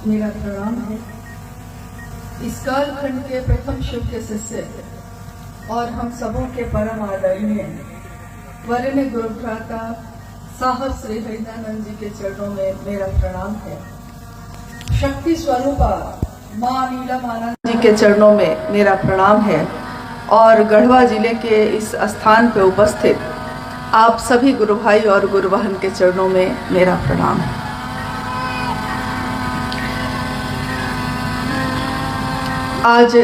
मेरा प्रणाम है। इस कालखंड के प्रथम शिव के शिष्य और हम सबों के परम आदरणीय वरेण्य गुरु भ्राता साहब श्री हरिदानंद जी के चरणों में मेरा प्रणाम है। शक्ति स्वरूपा मां नीलमानंद जी के चरणों में मेरा प्रणाम है और गढ़वा जिले के इस स्थान पर उपस्थित आप सभी गुरु भाई और गुरु बहन के चरणों में मेरा प्रणाम है। आज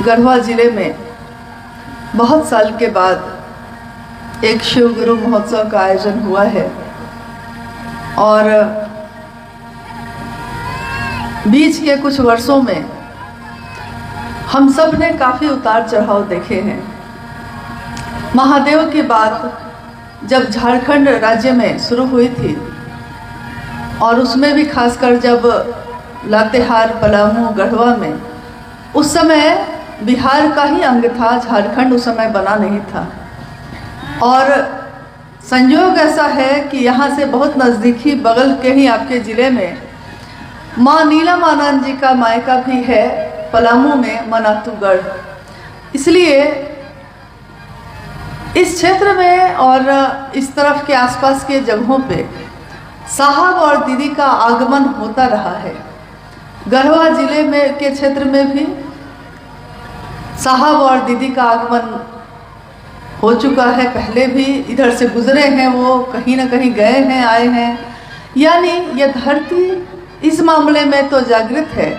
गढ़वा जिले में बहुत साल के बाद एक शिव गुरु महोत्सव का आयोजन हुआ है और बीच के कुछ वर्षों में हम सब ने काफ़ी उतार चढ़ाव देखे हैं। महादेव की बात जब झारखंड राज्य में शुरू हुई थी और उसमें भी खासकर जब लातेहार, पलामू, गढ़वा में, उस समय बिहार का ही अंग था, झारखंड उस समय बना नहीं था। और संयोग ऐसा है कि यहाँ से बहुत नज़दीकी बगल के ही आपके ज़िले में माँ नीलमानंद जी का मायका भी है, पलामू में मनातूगढ़। इसलिए इस क्षेत्र में और इस तरफ के आसपास के जगहों पे साहब और दीदी का आगमन होता रहा है। गढ़वा जिले में के क्षेत्र में भी साहब और दीदी का आगमन हो चुका है। पहले भी इधर से गुजरे हैं, वो कहीं ना कहीं गए हैं, आए हैं। यानी ये धरती इस मामले में तो जागृत है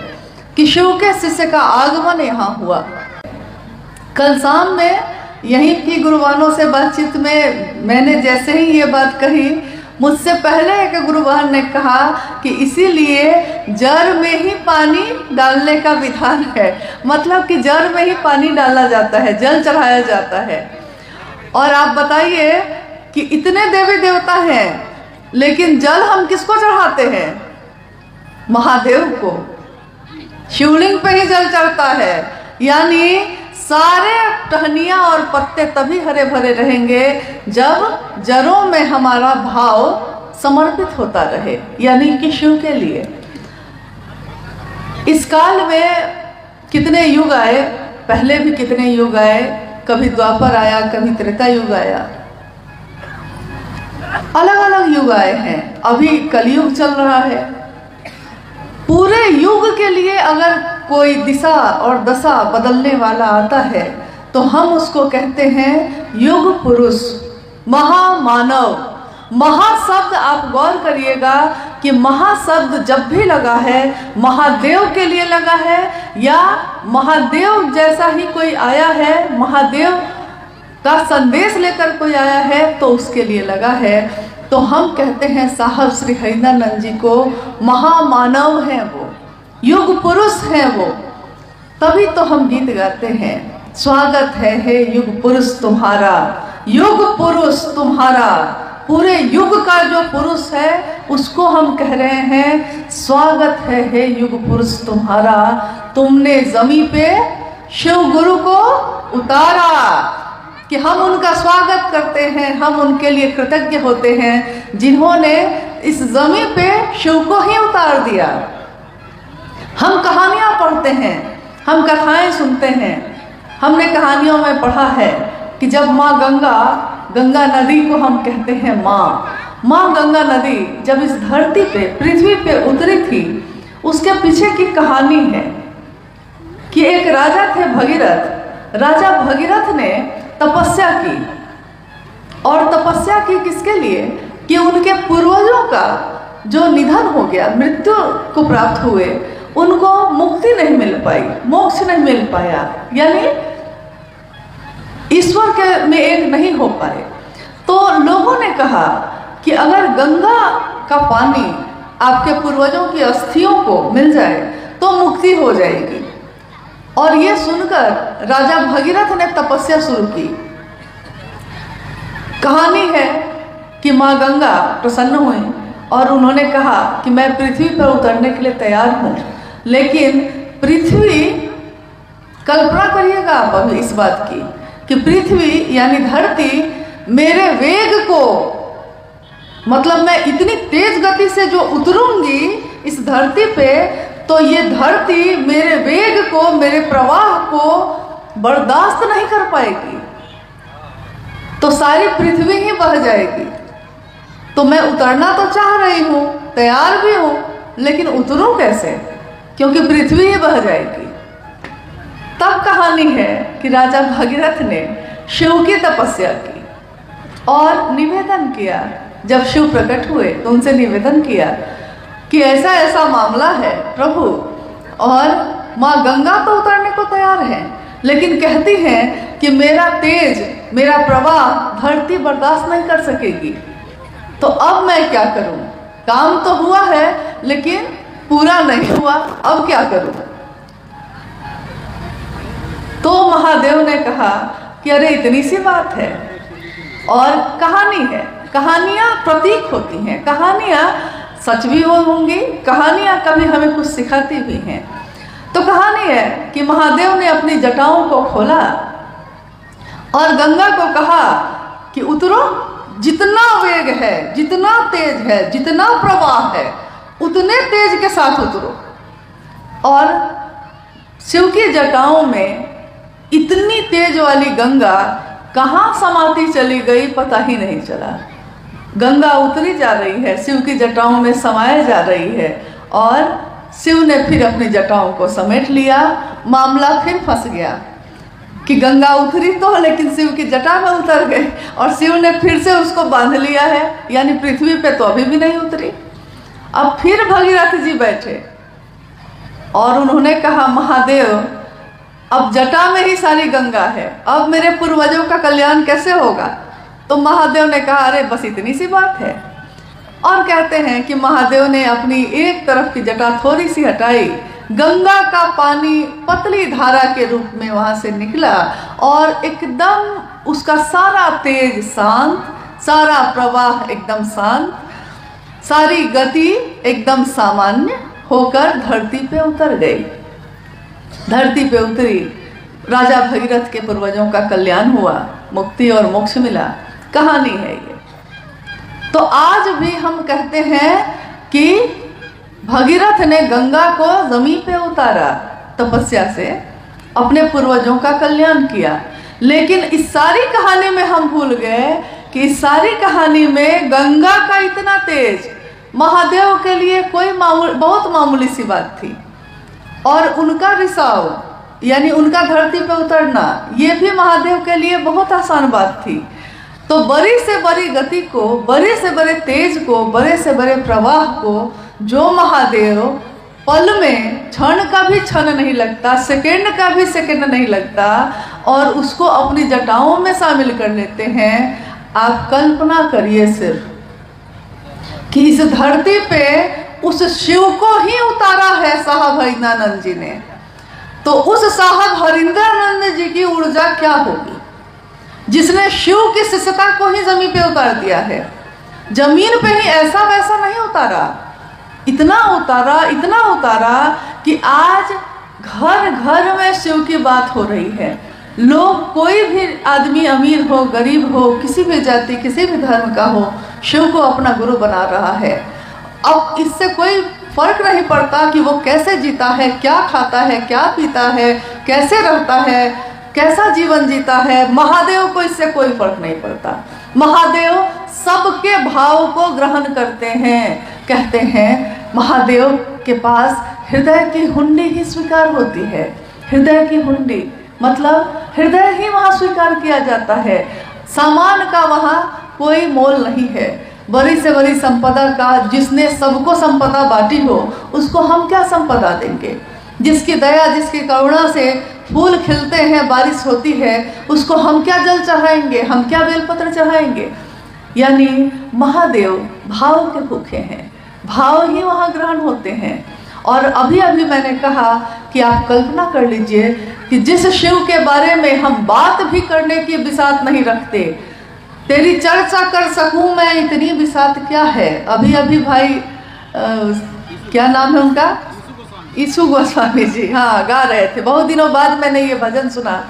कि शिव के शिष्य का आगमन यहाँ हुआ। कल शाम में यहीं की गुरुवानों से बातचीत में मैंने जैसे ही ये बात कही, मुझसे पहले एक गुरुवान ने कहा कि इसीलिए जड़ में ही पानी डालने का विधान है। मतलब कि जड़ में ही पानी डाला जाता है, जल चढ़ाया जाता है। और आप बताइए कि इतने देवी देवता हैं, लेकिन जल हम किसको चढ़ाते हैं? महादेव को। शिवलिंग पे ही जल चढ़ता है। यानी सारे टहनियाँ और पत्ते तभी हरे भरे रहेंगे जब जड़ों में हमारा भाव समर्पित होता रहे, यानी कि शिव के लिए। इस काल में कितने युग आए, पहले भी कितने युग आए, कभी द्वापर आया, कभी त्रेता युग आया, अलग अलग युग आए हैं। अभी कलयुग चल रहा है। पूरे युग के लिए अगर कोई दिशा और दशा बदलने वाला आता है तो हम उसको कहते हैं युग पुरुष, महामानव। महाशब्द आप गौर करिएगा कि महाशब्द जब भी लगा है महादेव के लिए लगा है, या महादेव जैसा ही कोई आया है, महादेव का संदेश लेकर कोई आया है तो उसके लिए लगा है। तो हम कहते हैं साहब श्री हरिदानंद जी को महामानव हैं, वो युग पुरुष हैं वो। तभी तो हम गीत गाते हैं, स्वागत है हे युग पुरुष तुम्हारा, युग पुरुष तुम्हारा। पूरे युग का जो पुरुष है उसको हम कह रहे हैं स्वागत है हे युग पुरुष तुम्हारा। तुमने जमीन पे शिव गुरु को उतारा, कि हम उनका स्वागत करते हैं, हम उनके लिए कृतज्ञ होते हैं जिन्होंने इस जमीन पे शिव को ही उतार दिया। हम कहानियाँ पढ़ते हैं, हम कथाएं सुनते हैं। हमने कहानियों में पढ़ा है कि जब माँ गंगा नदी को हम कहते हैं माँ गंगा नदी जब इस धरती पे, पृथ्वी पे उतरी थी, उसके पीछे की कहानी है कि एक राजा थे भगीरथ। राजा भगीरथ ने तपस्या की, और तपस्या की किसके लिए? कि उनके पूर्वजों का जो निधन हो गया, मृत्यु को प्राप्त हुए, उनको मुक्ति नहीं मिल पाई, मोक्ष नहीं मिल पाया, यानी ईश्वर के में एक नहीं हो पाए। तो लोगों ने कहा कि अगर गंगा का पानी आपके पूर्वजों की अस्थियों को मिल जाए तो मुक्ति हो जाएगी। और ये सुनकर राजा भगीरथ ने तपस्या शुरू की। कहानी है कि माँ गंगा प्रसन्न हुई और उन्होंने कहा कि मैं पृथ्वी पर उतरने के लिए तैयार हूँ, लेकिन पृथ्वी, कल्पना करिएगा आप अभी इस बात की कि पृथ्वी यानी धरती मेरे वेग को मतलब मैं इतनी तेज गति से जो उतरूंगी इस धरती पे, तो ये धरती मेरे वेग को, मेरे प्रवाह को बर्दाश्त नहीं कर पाएगी, तो सारी पृथ्वी ही बह जाएगी। तो मैं उतरना तो चाह रही हूँ, तैयार भी हूँ, लेकिन उतरूं कैसे, क्योंकि पृथ्वी ही बह जाएगी। तब कहानी है कि राजा भगीरथ ने शिव की तपस्या की और निवेदन किया। जब शिव प्रकट हुए तो उनसे निवेदन किया कि ऐसा ऐसा मामला है प्रभु, और माँ गंगा तो उतरने को तैयार है, लेकिन कहती हैं कि मेरा तेज, मेरा प्रवाह धरती बर्दाश्त नहीं कर सकेगी। तो अब मैं क्या करूं? काम तो हुआ है लेकिन पूरा नहीं हुआ, अब क्या करूं? तो महादेव ने कहा कि अरे इतनी सी बात है, और कहानी है, कहानियां प्रतीक होती हैं, कहानियां सच भी होंगी, कहानियां कभी हमें कुछ सिखाती भी हैं। तो कहानी है कि महादेव ने अपनी जटाओं को खोला और गंगा को कहा कि उतरो, जितना वेग है, जितना तेज है, जितना प्रवाह है, उतने तेज के साथ उतरो। और शिव की जटाओं में इतनी तेज वाली गंगा कहाँ समाती चली गई पता ही नहीं चला। गंगा उतरी जा रही है, शिव की जटाओं में समाये जा रही है, और शिव ने फिर अपनी जटाओं को समेट लिया। मामला फिर फंस गया कि गंगा उतरी तो, लेकिन शिव की जटा में उतर गई, और शिव ने फिर से उसको बांध लिया है, यानी पृथ्वी पे तो अभी भी नहीं उतरी। अब फिर भगीरथ जी बैठे और उन्होंने कहा महादेव, अब जटा में ही सारी गंगा है, अब मेरे पूर्वजों का कल्याण कैसे होगा? तो महादेव ने कहा अरे बस इतनी सी बात है। और कहते हैं कि महादेव ने अपनी एक तरफ की जटा थोड़ी सी हटाई, गंगा का पानी पतली धारा के रूप में वहां से निकला, और एकदम उसका सारा तेज शांत, सारा प्रवाह एकदम शांत, सारी गति एकदम सामान्य होकर धरती पे उतर गई। धरती पे उतरी, राजा भगीरथ के पूर्वजों का कल्याण हुआ, मुक्ति और मोक्ष मिला। कहानी है ये। तो आज भी हम कहते हैं कि भगीरथ ने गंगा को जमीन पे उतारा तपस्या से, अपने पूर्वजों का कल्याण किया। लेकिन इस सारी कहानी में हम भूल गए कि इस सारी कहानी में गंगा का इतना तेज महादेव के लिए कोई बहुत मामूली सी बात थी, और उनका रिसाव यानी उनका धरती पे उतरना ये भी महादेव के लिए बहुत आसान बात थी। तो बड़ी से बड़ी गति को, बड़े से बड़े तेज को, बड़े से बड़े प्रवाह को जो महादेव पल में, क्षण का भी क्षण नहीं लगता, सेकंड का भी सेकंड नहीं लगता, और उसको अपनी जटाओं में शामिल कर लेते हैं। आप कल्पना करिए सिर्फ कि इस धरती पे उस शिव को ही उतारा है साहब हरिंद्रानंद जी ने, तो उस साहब हरिंद्रानंद जी की ऊर्जा क्या होगी जिसने शिव की शिष्यता को ही जमीन पे उतार दिया है। जमीन पे ही ऐसा वैसा नहीं उतारा, इतना उतारा, इतना उतारा कि आज घर घर में शिव की बात हो रही है। लोग, कोई भी आदमी, अमीर हो, गरीब हो, किसी भी जाति, किसी भी धर्म का हो, शिव को अपना गुरु बना रहा है। अब इससे कोई फर्क नहीं पड़ता कि वो कैसे जीता है, क्या खाता है, क्या पीता है, कैसे रहता है, कैसा जीवन जीता है। महादेव को इससे कोई फर्क नहीं पड़ता। महादेव सबके भाव को ग्रहण करते हैं। कहते हैं महादेव के पास हृदय की हुंडी ही स्वीकार होती है। हृदय की हुंडी मतलब हृदय ही वहाँ स्वीकार किया जाता है। सामान का वहाँ कोई मोल नहीं है। बड़ी से बड़ी संपदा का, जिसने सबको संपदा बांटी हो, उसको हम क्या संपदा देंगे? जिसकी दया, जिसकी करुणा से फूल खिलते हैं, बारिश होती है, उसको हम क्या जल चढ़ाएंगे, हम क्या बेलपत्र चढ़ाएंगे? यानी महादेव भाव के भूखे हैं, भाव ही वहाँ ग्रहण होते हैं। और अभी अभी मैंने कहा कि आप कल्पना कर लीजिए कि जिस शिव के बारे में हम बात भी करने की बिसात नहीं रखते, तेरी चर्चा कर सकूं मैं इतनी बिसात क्या है। अभी अभी भाई क्या नाम है उनका, ईशु गोस्वामी जी, हाँ, गा रहे थे। बहुत दिनों बाद मैंने ये भजन सुना।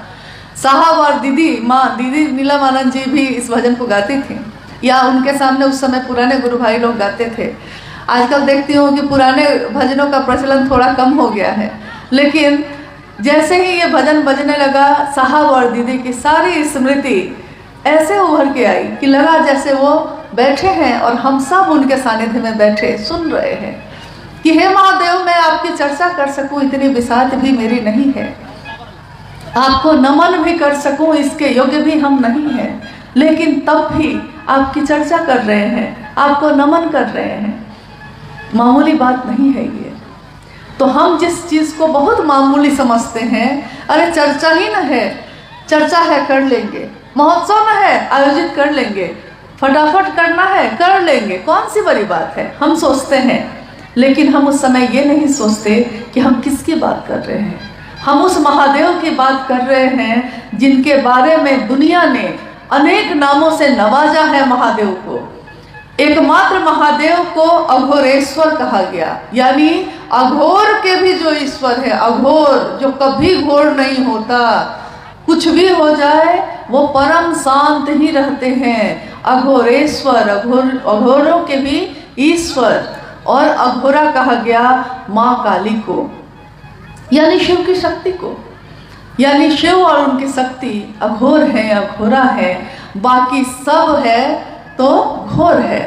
साहब और दीदी, माँ दीदी नीलम आनंद जी भी इस भजन को गाती थी। या उनके सामने उस समय पुराने गुरु भाई लोग गाते थे। आजकल देखती हूँ कि पुराने भजनों का प्रचलन थोड़ा कम हो गया है, लेकिन जैसे ही ये भजन बजने लगा, साहब और दीदी की सारी स्मृति ऐसे उभर के आई कि लगा जैसे वो बैठे हैं और हम सब उनके सानिध्य में बैठे सुन रहे हैं कि हे महादेव, मैं आपकी चर्चा कर सकूं इतनी बिसात भी मेरी नहीं है, आपको नमन भी कर सकूं इसके योग्य भी हम नहीं हैं, लेकिन तब भी आपकी चर्चा कर रहे हैं, आपको नमन कर रहे हैं। मामूली बात नहीं है ये। तो हम जिस चीज़ को बहुत मामूली समझते हैं, अरे चर्चा ही न है, चर्चा है कर लेंगे, महोत्सव न है आयोजित कर लेंगे, फटाफट करना है कर लेंगे, कौन सी बड़ी बात है, हम सोचते हैं। लेकिन हम उस समय ये नहीं सोचते कि हम किसकी बात कर रहे हैं। हम उस महादेव की बात कर रहे हैं जिनके बारे में दुनिया ने अनेक नामों से नवाजा है। महादेव को, एकमात्र महादेव को अघोरेश्वर कहा गया, यानी अघोर के भी जो ईश्वर है, अघोर जो कभी घोर नहीं होता, कुछ भी हो जाए वो परम शांत ही रहते हैं। अघोरेश्वर, अघोरों के भी ईश्वर। और अघोरा कहा गया माँ काली को, यानी शिव की शक्ति को, यानी शिव और उनकी शक्ति अघोर है, अघोरा है, बाकी सब है तो घोर है।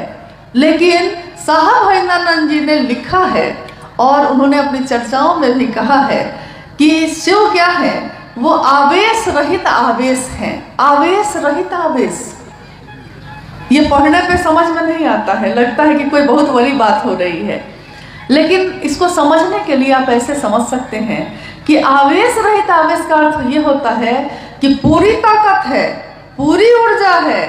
लेकिन साहब हरिनानंद जी ने लिखा है और उन्होंने अपनी चर्चाओं में भी कहा है कि शिव क्या है, वो आवेश रहित आवेश हैं। आवेश रहित आवेश, ये पढ़ने पे समझ में नहीं आता है, लगता है कि कोई बहुत बड़ी बात हो रही है, लेकिन इसको समझने के लिए आप ऐसे समझ सकते हैं कि आवेश रहित आवेश का अर्थ ये होता है कि पूरी ताकत है, पूरी ऊर्जा है,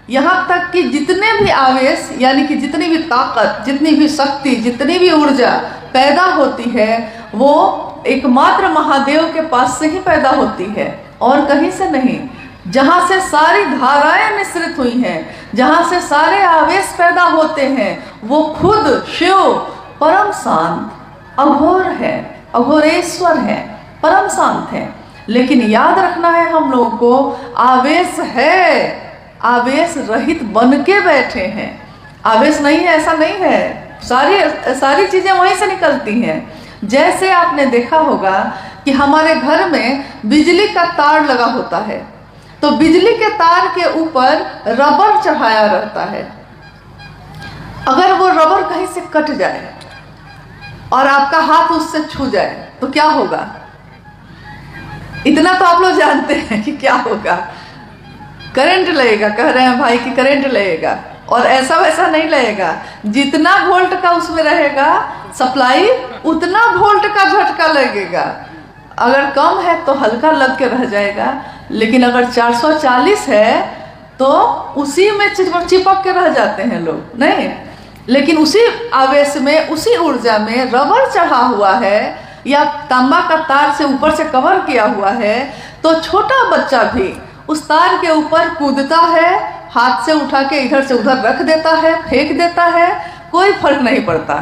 यहाँ तक कि जितने भी आवेश यानी कि जितनी भी ताकत, जितनी भी शक्ति, जितनी भी ऊर्जा पैदा होती है वो एकमात्र महादेव के पास से ही पैदा होती है और कहीं से नहीं। जहाँ से सारी धाराएं मिश्रित हुई हैं, जहाँ से सारे आवेश पैदा होते हैं, वो खुद शिव परम शांत अघोर है, अघोरेश्वर है, परम शांत है। लेकिन याद रखना है हम लोगों को, आवेश है, आवेश रहित बन के बैठे हैं। आवेश नहीं है ऐसा नहीं है, सारी चीजें वहीं से निकलती हैं। जैसे आपने देखा होगा कि हमारे घर में बिजली का तार लगा होता है, तो बिजली के तार के ऊपर रबर चढ़ाया रहता है। अगर वो रबर कहीं से कट जाए और आपका हाथ उससे छू जाए तो क्या होगा? इतना तो आप लोग जानते हैं कि क्या होगा, करंट लगेगा। कह रहे हैं भाई कि करंट लगेगा, और ऐसा वैसा नहीं लगेगा। जितना वोल्ट का उसमें रहेगा सप्लाई, उतना वोल्ट का झटका लगेगा। अगर कम है तो हल्का लग के रह जाएगा, लेकिन अगर 440 है तो उसी में चिपक के रह जाते हैं लोग, नहीं। लेकिन उसी आवेश में, उसी ऊर्जा में रबर चढ़ा हुआ है या तांबा का तार से ऊपर से कवर किया हुआ है, तो छोटा बच्चा भी उस तार के ऊपर कूदता है, हाथ से उठा के इधर से उधर रख देता है, फेंक देता है, कोई फर्क नहीं पड़ता,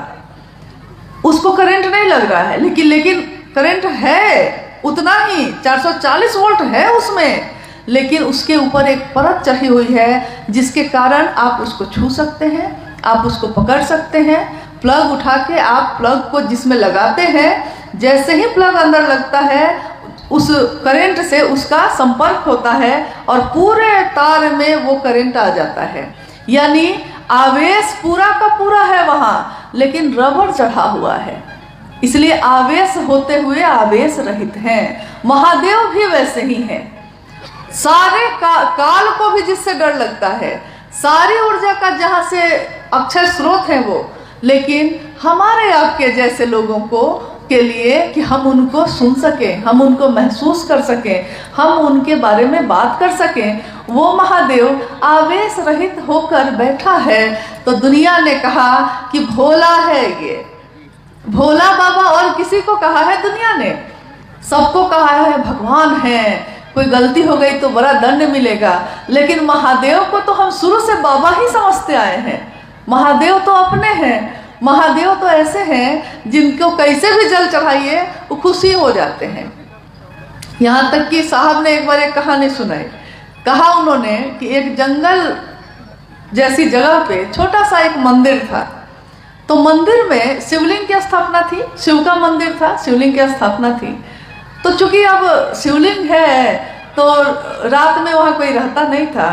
उसको करंट नहीं लग रहा है। लेकिन करंट है उतना ही, 440 वोल्ट है उसमें, लेकिन उसके ऊपर एक परत चढ़ी हुई है जिसके कारण आप उसको छू सकते हैं, आप उसको पकड़ सकते हैं। प्लग उठा के आप प्लग को जिसमें लगाते हैं, जैसे ही प्लग अंदर लगता है उस करंट से उसका संपर्क होता है और पूरे तार में वो करंट आ जाता है। यानी आवेश पूरा का पूरा है वहाँ, लेकिन रबर चढ़ा हुआ है, इसलिए आवेश होते हुए आवेश रहित हैं। महादेव भी वैसे ही हैं। सारे काल को भी जिससे डर लगता है, सारी ऊर्जा का जहाँ से अक्षर स्रोत है वो, लेकिन हमारे आपके जैसे लोगों को के लिए कि हम उनको सुन सकें, हम उनको महसूस कर सकें, हम उनके बारे में बात कर सकें, वो महादेव आवेश रहित होकर बैठा है। तो दुनिया ने कहा कि भोला है ये, भोला बाबा, और किसी को कहा है दुनिया ने, सबको कहा है भगवान है, कोई गलती हो गई तो बड़ा दंड मिलेगा। लेकिन महादेव को तो हम शुरू से बाबा ही समझते आए हैं। महादेव तो अपने हैं, महादेव तो ऐसे हैं जिनको कैसे भी जल चढ़ाइए वो खुशी हो जाते हैं। यहाँ तक कि साहब ने एक बार एक कहानी सुनाई। कहा उन्होंने कि एक जंगल जैसी जगह पे छोटा सा एक मंदिर था। तो मंदिर में शिवलिंग की स्थापना थी, शिव का मंदिर था, शिवलिंग की स्थापना थी। तो चूंकि अब शिवलिंग है तो रात में वहाँ कोई रहता नहीं था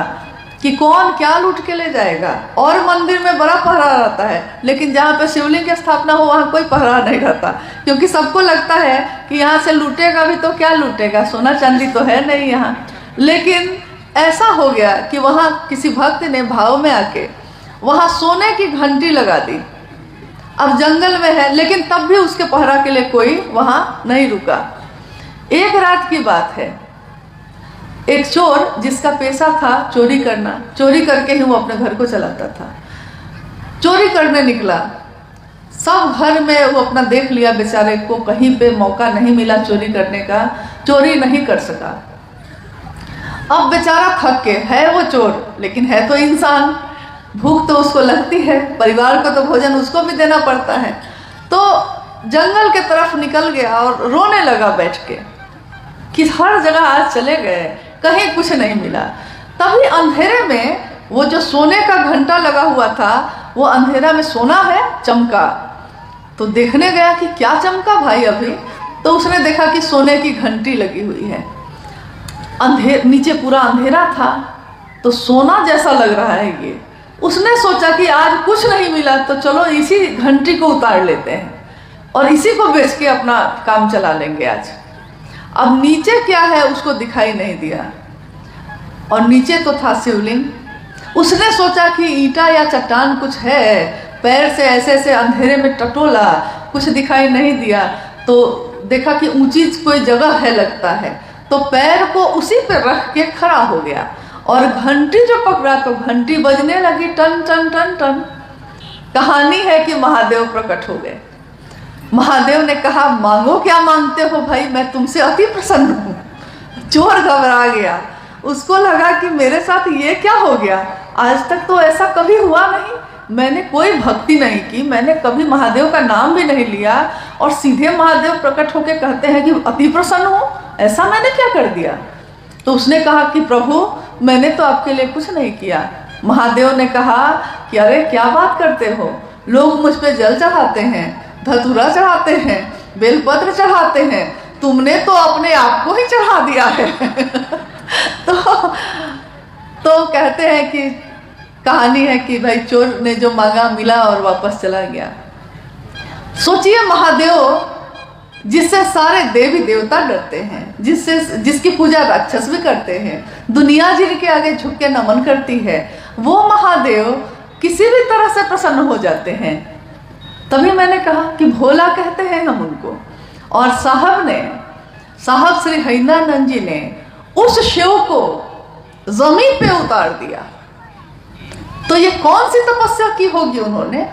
कि कौन क्या लूट के ले जाएगा, और मंदिर में बड़ा पहरा रहता है, लेकिन जहाँ पे शिवलिंग की स्थापना हो वहाँ कोई पहरा नहीं रहता, क्योंकि सबको लगता है कि यहाँ से लूटेगा भी तो क्या लूटेगा, सोना चांदी तो है नहीं यहाँ। लेकिन ऐसा हो गया कि वहाँ किसी भक्त ने भाव में आके वहाँ सोने की घंटी लगा दी। अब जंगल में है, लेकिन तब भी उसके पहरा के लिए कोई वहाँ नहीं रुका। एक रात की बात है, एक चोर जिसका पेशा था चोरी करना, चोरी करके ही वो अपने घर को चलाता था, चोरी करने निकला। सब घर में वो अपना देख लिया, बेचारे को कहीं पे मौका नहीं मिला चोरी करने का, चोरी नहीं कर सका। अब बेचारा थक के, है वो चोर लेकिन है तो इंसान, भूख तो उसको लगती है, परिवार को तो भोजन उसको भी देना पड़ता है। तो जंगल के तरफ निकल गया और रोने लगा बैठ के कि हर जगह आज चले गए, कहीं कुछ नहीं मिला। तभी अंधेरे में वो जो सोने का घंटा लगा हुआ था, वो अंधेरा में सोना है चमका। तो देखने गया कि क्या चमका भाई अभी, तो उसने देखा कि सोने की घंटी लगी हुई है। नीचे पूरा अंधेरा था, तो सोना जैसा लग रहा है ये। उसने सोचा कि आज कुछ नहीं मिला तो चलो इसी घंटी को उतार लेते हैं और इसी को बेच के अपना काम चला लेंगे आज। अब नीचे क्या है उसको दिखाई नहीं दिया, और नीचे तो था शिवलिंग। उसने सोचा कि ईंटा या चट्टान कुछ है, पैर से ऐसे ऐसे अंधेरे में टटोला, कुछ दिखाई नहीं दिया, तो देखा कि ऊंची कोई जगह है लगता है, तो पैर को उसी पे रख के खड़ा हो गया और घंटी जो पकड़ा तो घंटी बजने लगी, टन टन टन टन। कहानी है कि महादेव प्रकट हो गए। महादेव ने कहा, मांगो क्या मांगते हो भाई, मैं तुमसे अति प्रसन्न हूँ। चोर घबरा गया, उसको लगा कि मेरे साथ ये क्या हो गया, आज तक तो ऐसा कभी हुआ नहीं, मैंने कोई भक्ति नहीं की, मैंने कभी महादेव का नाम भी नहीं लिया, और सीधे महादेव प्रकट होकर कहते हैं कि अति प्रसन्न हूँ, ऐसा मैंने क्या कर दिया। तो उसने कहा कि प्रभु मैंने तो आपके लिए कुछ नहीं किया। महादेव ने कहा कि अरे क्या बात करते हो, लोग मुझ पे जल चढ़ाते हैं, धतूरा चढ़ाते हैं, बेलपत्र चढ़ाते हैं, तुमने तो अपने आप को ही चढ़ा दिया है। तो कहते हैं कि कहानी है कि भाई चोर ने जो मांगा मिला और वापस चला गया। सोचिए महादेव जिससे सारे देवी देवता डरते हैं, जिसकी पूजा राक्षस भी करते हैं, दुनिया जिनके आगे झुक के नमन करती है, वो महादेव किसी भी तरह से प्रसन्न हो जाते हैं। तभी मैंने कहा कि भोला कहते हैं हम उनको। और साहब श्री हरिनानंद जी ने उस शिव को जमीन पे उतार दिया। तो ये कौन सी तपस्या की होगी उन्होंने,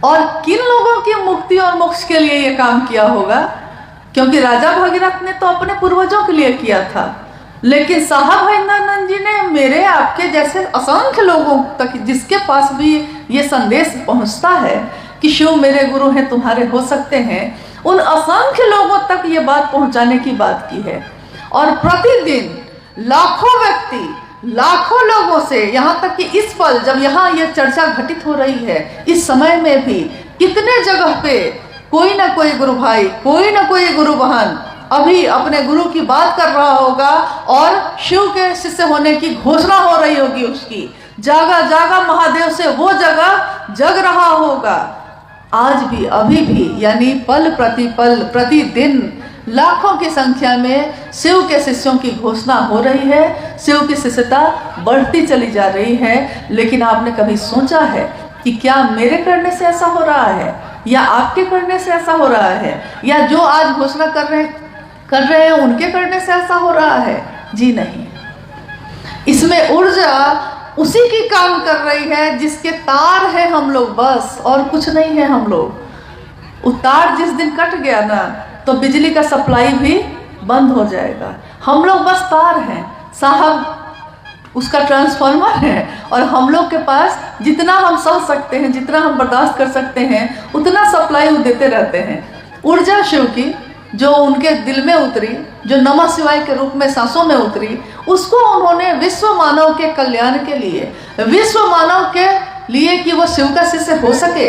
और किन लोगों की मुक्ति और मोक्ष के लिए ये काम किया होगा, क्योंकि राजा भगीरथ ने तो अपने पूर्वजों के लिए किया था, लेकिन साहब हरिनानंद जी ने मेरे आपके जैसे असंख्य लोगों तक, जिसके पास भी ये संदेश पहुंचता है कि शिव मेरे गुरु हैं, तुम्हारे हो सकते हैं, उन असंख्य लोगों तक ये बात पहुंचाने की बात की है। और प्रतिदिन लाखों व्यक्ति, लाखों लोगों से, यहाँ तक कि इस पल जब यहाँ ये चर्चा घटित हो रही है, इस समय में भी कितने जगह पे कोई ना कोई गुरु भाई, कोई ना कोई गुरु बहन अभी अपने गुरु की बात कर रहा होगा और शिव के शिष्य होने की घोषणा हो रही होगी उसकी। जागा जागा महादेव से वो जगह जग रहा होगा। आज भी, अभी भी, यानी पल प्रतिपल, प्रतिदिन लाखों की संख्या में शिव के शिष्यों की घोषणा हो रही है, शिव की शिष्यता बढ़ती चली जा रही है। लेकिन आपने कभी सोचा है कि क्या मेरे करने से ऐसा हो रहा है, या आपके करने से ऐसा हो रहा है, या जो आज घोषणा कर रहे हैं उनके करने से ऐसा हो रहा है? जी नहीं। इसमें ऊर्जा उसी की काम कर रही है जिसके तार है हम लोग, बस, और कुछ नहीं है हम लोग। वो तार जिस दिन कट गया ना, तो बिजली का सप्लाई भी बंद हो जाएगा। हम लोग बस तार हैं, साहब उसका ट्रांसफार्मर है, और हम लोग के पास जितना हम सह सकते हैं, जितना हम बर्दाश्त कर सकते हैं, उतना सप्लाई वो देते रहते हैं। ऊर्जा शिव की जो उनके दिल में उतरी, जो नमः शिवाय के रूप में सांसों में उतरी, उसको उन्होंने विश्व मानव के कल्याण के लिए, विश्व मानव के लिए कि वो शिव का शिष्य हो सके,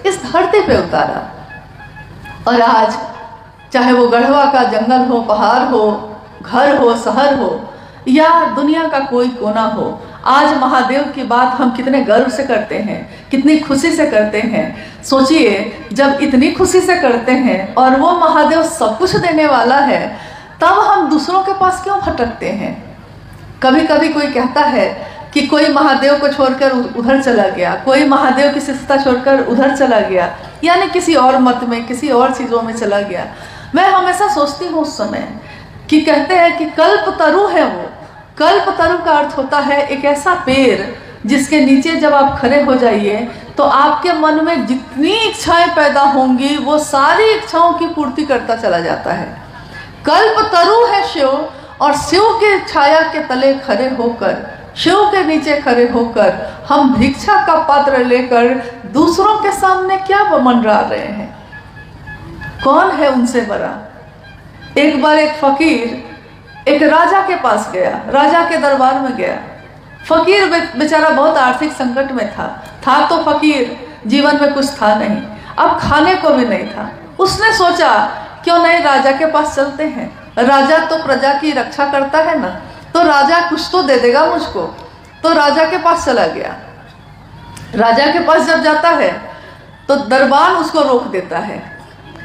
इस धरती पे उतारा। और आज चाहे वो गढ़वा का जंगल हो, पहाड़ हो, घर हो, शहर हो या दुनिया का कोई कोना हो, आज महादेव की बात हम कितने गर्व से करते हैं, कितनी खुशी से करते हैं। सोचिए, जब इतनी खुशी से करते हैं और वो महादेव सब कुछ देने वाला है, तब हम दूसरों के पास क्यों भटकते हैं। कभी कभी कोई कहता है कि कोई महादेव को छोड़कर उधर चला गया, कोई महादेव की शिष्यता छोड़कर उधर चला गया, यानी किसी और मत में, किसी और चीज़ों में चला गया। मैं हमेशा सोचती हूँ उस समय कि कहते हैं कि कल्प तरु है वो। कल्प तरु का अर्थ होता है एक ऐसा पेड़ जिसके नीचे जब आप खड़े हो जाइए तो आपके मन में जितनी इच्छाएं पैदा होंगी वो सारी इच्छाओं की पूर्ति करता चला जाता है। कल्प तरु है शिव, और शिव के छाया के तले खड़े होकर, शिव के नीचे खड़े होकर हम भिक्षा का पात्र लेकर दूसरों के सामने क्या मंडरा रहे हैं। कौन है उनसे बड़ा। एक बार एक फकीर एक राजा के पास गया, राजा के दरबार में गया। फकीर बेचारा बहुत आर्थिक संकट में था तो फकीर, जीवन में कुछ था नहीं, अब खाने को भी नहीं था। उसने सोचा क्यों नहीं राजा के पास चलते हैं, राजा तो प्रजा की रक्षा करता है ना, तो राजा कुछ तो दे देगा मुझको। तो राजा के पास चला गया। राजा के पास जब जाता है तो दरबार उसको रोक देता है,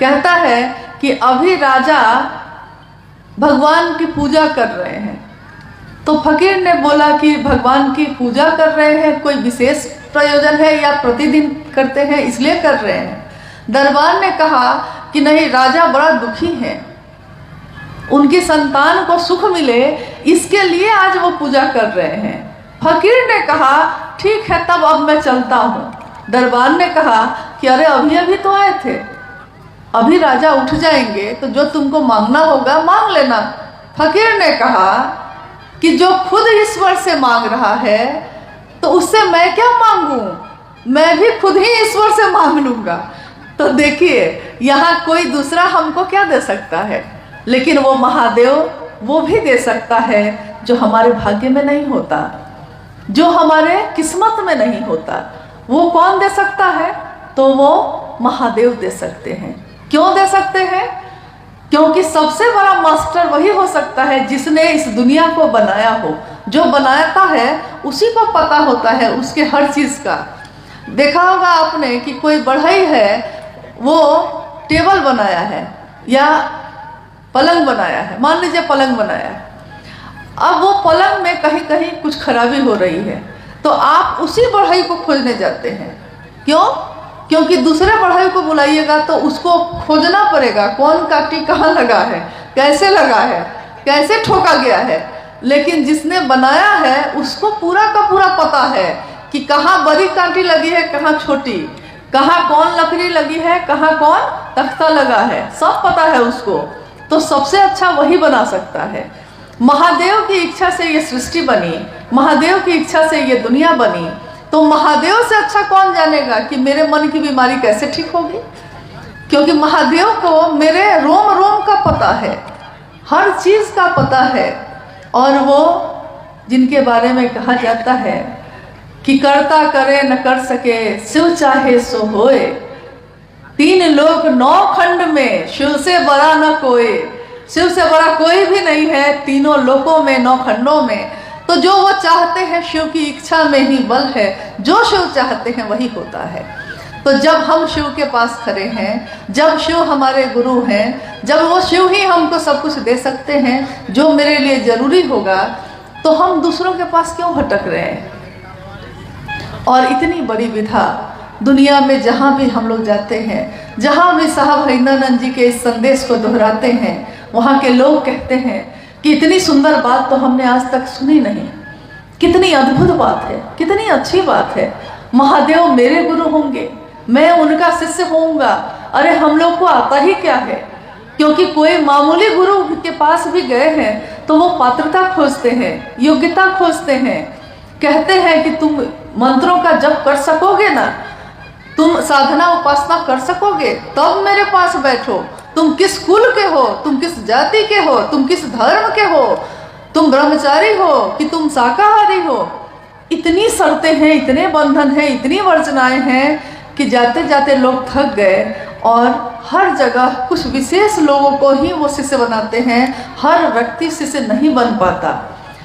कहता है कि अभी राजा भगवान की पूजा कर रहे हैं। तो फकीर ने बोला कि भगवान की पूजा कर रहे हैं, कोई विशेष प्रयोजन है या प्रतिदिन करते हैं इसलिए कर रहे हैं। दरबार ने कहा कि नहीं, राजा बड़ा दुखी है, उनकी संतान को सुख मिले इसके लिए आज वो पूजा कर रहे हैं। फकीर ने कहा ठीक है, तब अब मैं चलता हूँ। दरबार ने कहा कि अरे अभी अभी तो आए थे, अभी राजा उठ जाएंगे तो जो तुमको मांगना होगा मांग लेना। फकीर ने कहा कि जो खुद ईश्वर से मांग रहा है तो उससे मैं क्या मांगूं, मैं भी खुद ही ईश्वर से मांग लूंगा। तो देखिए, यहाँ कोई दूसरा हमको क्या दे सकता है, लेकिन वो महादेव वो भी दे सकता है जो हमारे भाग्य में नहीं होता, जो हमारे किस्मत में नहीं होता। वो कौन दे सकता है? तो वो महादेव दे सकते हैं। क्यों दे सकते हैं? क्योंकि सबसे बड़ा मास्टर वही हो सकता है जिसने इस दुनिया को बनाया हो। जो बनाता है उसी को पता होता है उसके हर चीज़ का। देखा होगा आपने कि कोई बढ़ई है, वो टेबल बनाया है या पलंग बनाया है, मान लीजिए पलंग बनाया है। अब वो पलंग में कहीं कहीं कुछ खराबी हो रही है तो आप उसी बढ़ई को खोजने जाते हैं। क्यों? क्योंकि दूसरे बढ़ई को बुलाइएगा तो उसको खोजना पड़ेगा, कौन काटी कहाँ लगा है, कैसे लगा है, कैसे ठोका गया है। लेकिन जिसने बनाया है उसको पूरा का पूरा पता है कि कहाँ बड़ी कांटी लगी है, कहाँ छोटी, कहाँ कौन लकड़ी लगी है, कहाँ कौन तख्ता लगा है, सब पता है उसको। तो सबसे अच्छा वही बना सकता है। महादेव की इच्छा से ये सृष्टि बनी, महादेव की इच्छा से ये दुनिया बनी, तो महादेव से अच्छा कौन जानेगा कि मेरे मन की बीमारी कैसे ठीक होगी। क्योंकि महादेव को मेरे रोम रोम का पता है, हर चीज़ का पता है। और वो जिनके बारे में कहा जाता है कि करता करे न कर सके, शिव चाहे सो होए, 3 लोक 9 खंड में शिव से बड़ा न कोई। शिव से बड़ा कोई भी नहीं है तीनों लोकों में, 9 खंडों में। तो जो वो चाहते हैं, शिव की इच्छा में ही बल है, जो शिव चाहते हैं वही होता है। तो जब हम शिव के पास खड़े हैं, जब शिव हमारे गुरु हैं, जब वो शिव ही हमको सब कुछ दे सकते हैं जो मेरे लिए जरूरी होगा, तो हम दूसरों के पास क्यों भटक रहे हैं। और इतनी बड़ी विधा दुनिया में जहाँ भी हम लोग जाते हैं, जहाँ भी साहब हरिनानंद जी के इस संदेश को दोहराते हैं, वहाँ के लोग कहते हैं कि इतनी सुंदर बात तो हमने आज तक सुनी नहीं, कितनी अद्भुत बात है, कितनी अच्छी बात है। महादेव मेरे गुरु होंगे, मैं उनका शिष्य होऊंगा। अरे हम लोग को आता ही क्या है, क्योंकि कोई मामूली गुरु के पास भी गए हैं तो वो पात्रता खोजते हैं, योग्यता खोजते हैं। कहते हैं कि तुम मंत्रों का जप कर सकोगे ना, तुम साधना उपासना कर सकोगे, तब मेरे पास बैठो। तुम किस कुल के हो, तुम किस जाति के हो, तुम किस धर्म के हो, तुम ब्रह्मचारी हो कि तुम शाकाहारी हो। इतनी शर्तें हैं, इतने बंधन हैं, इतनी वर्जनाएं हैं कि जाते जाते लोग थक गए और हर जगह कुछ विशेष लोगों को ही वो शिष्य बनाते हैं, हर व्यक्ति शिष्य नहीं बन पाता।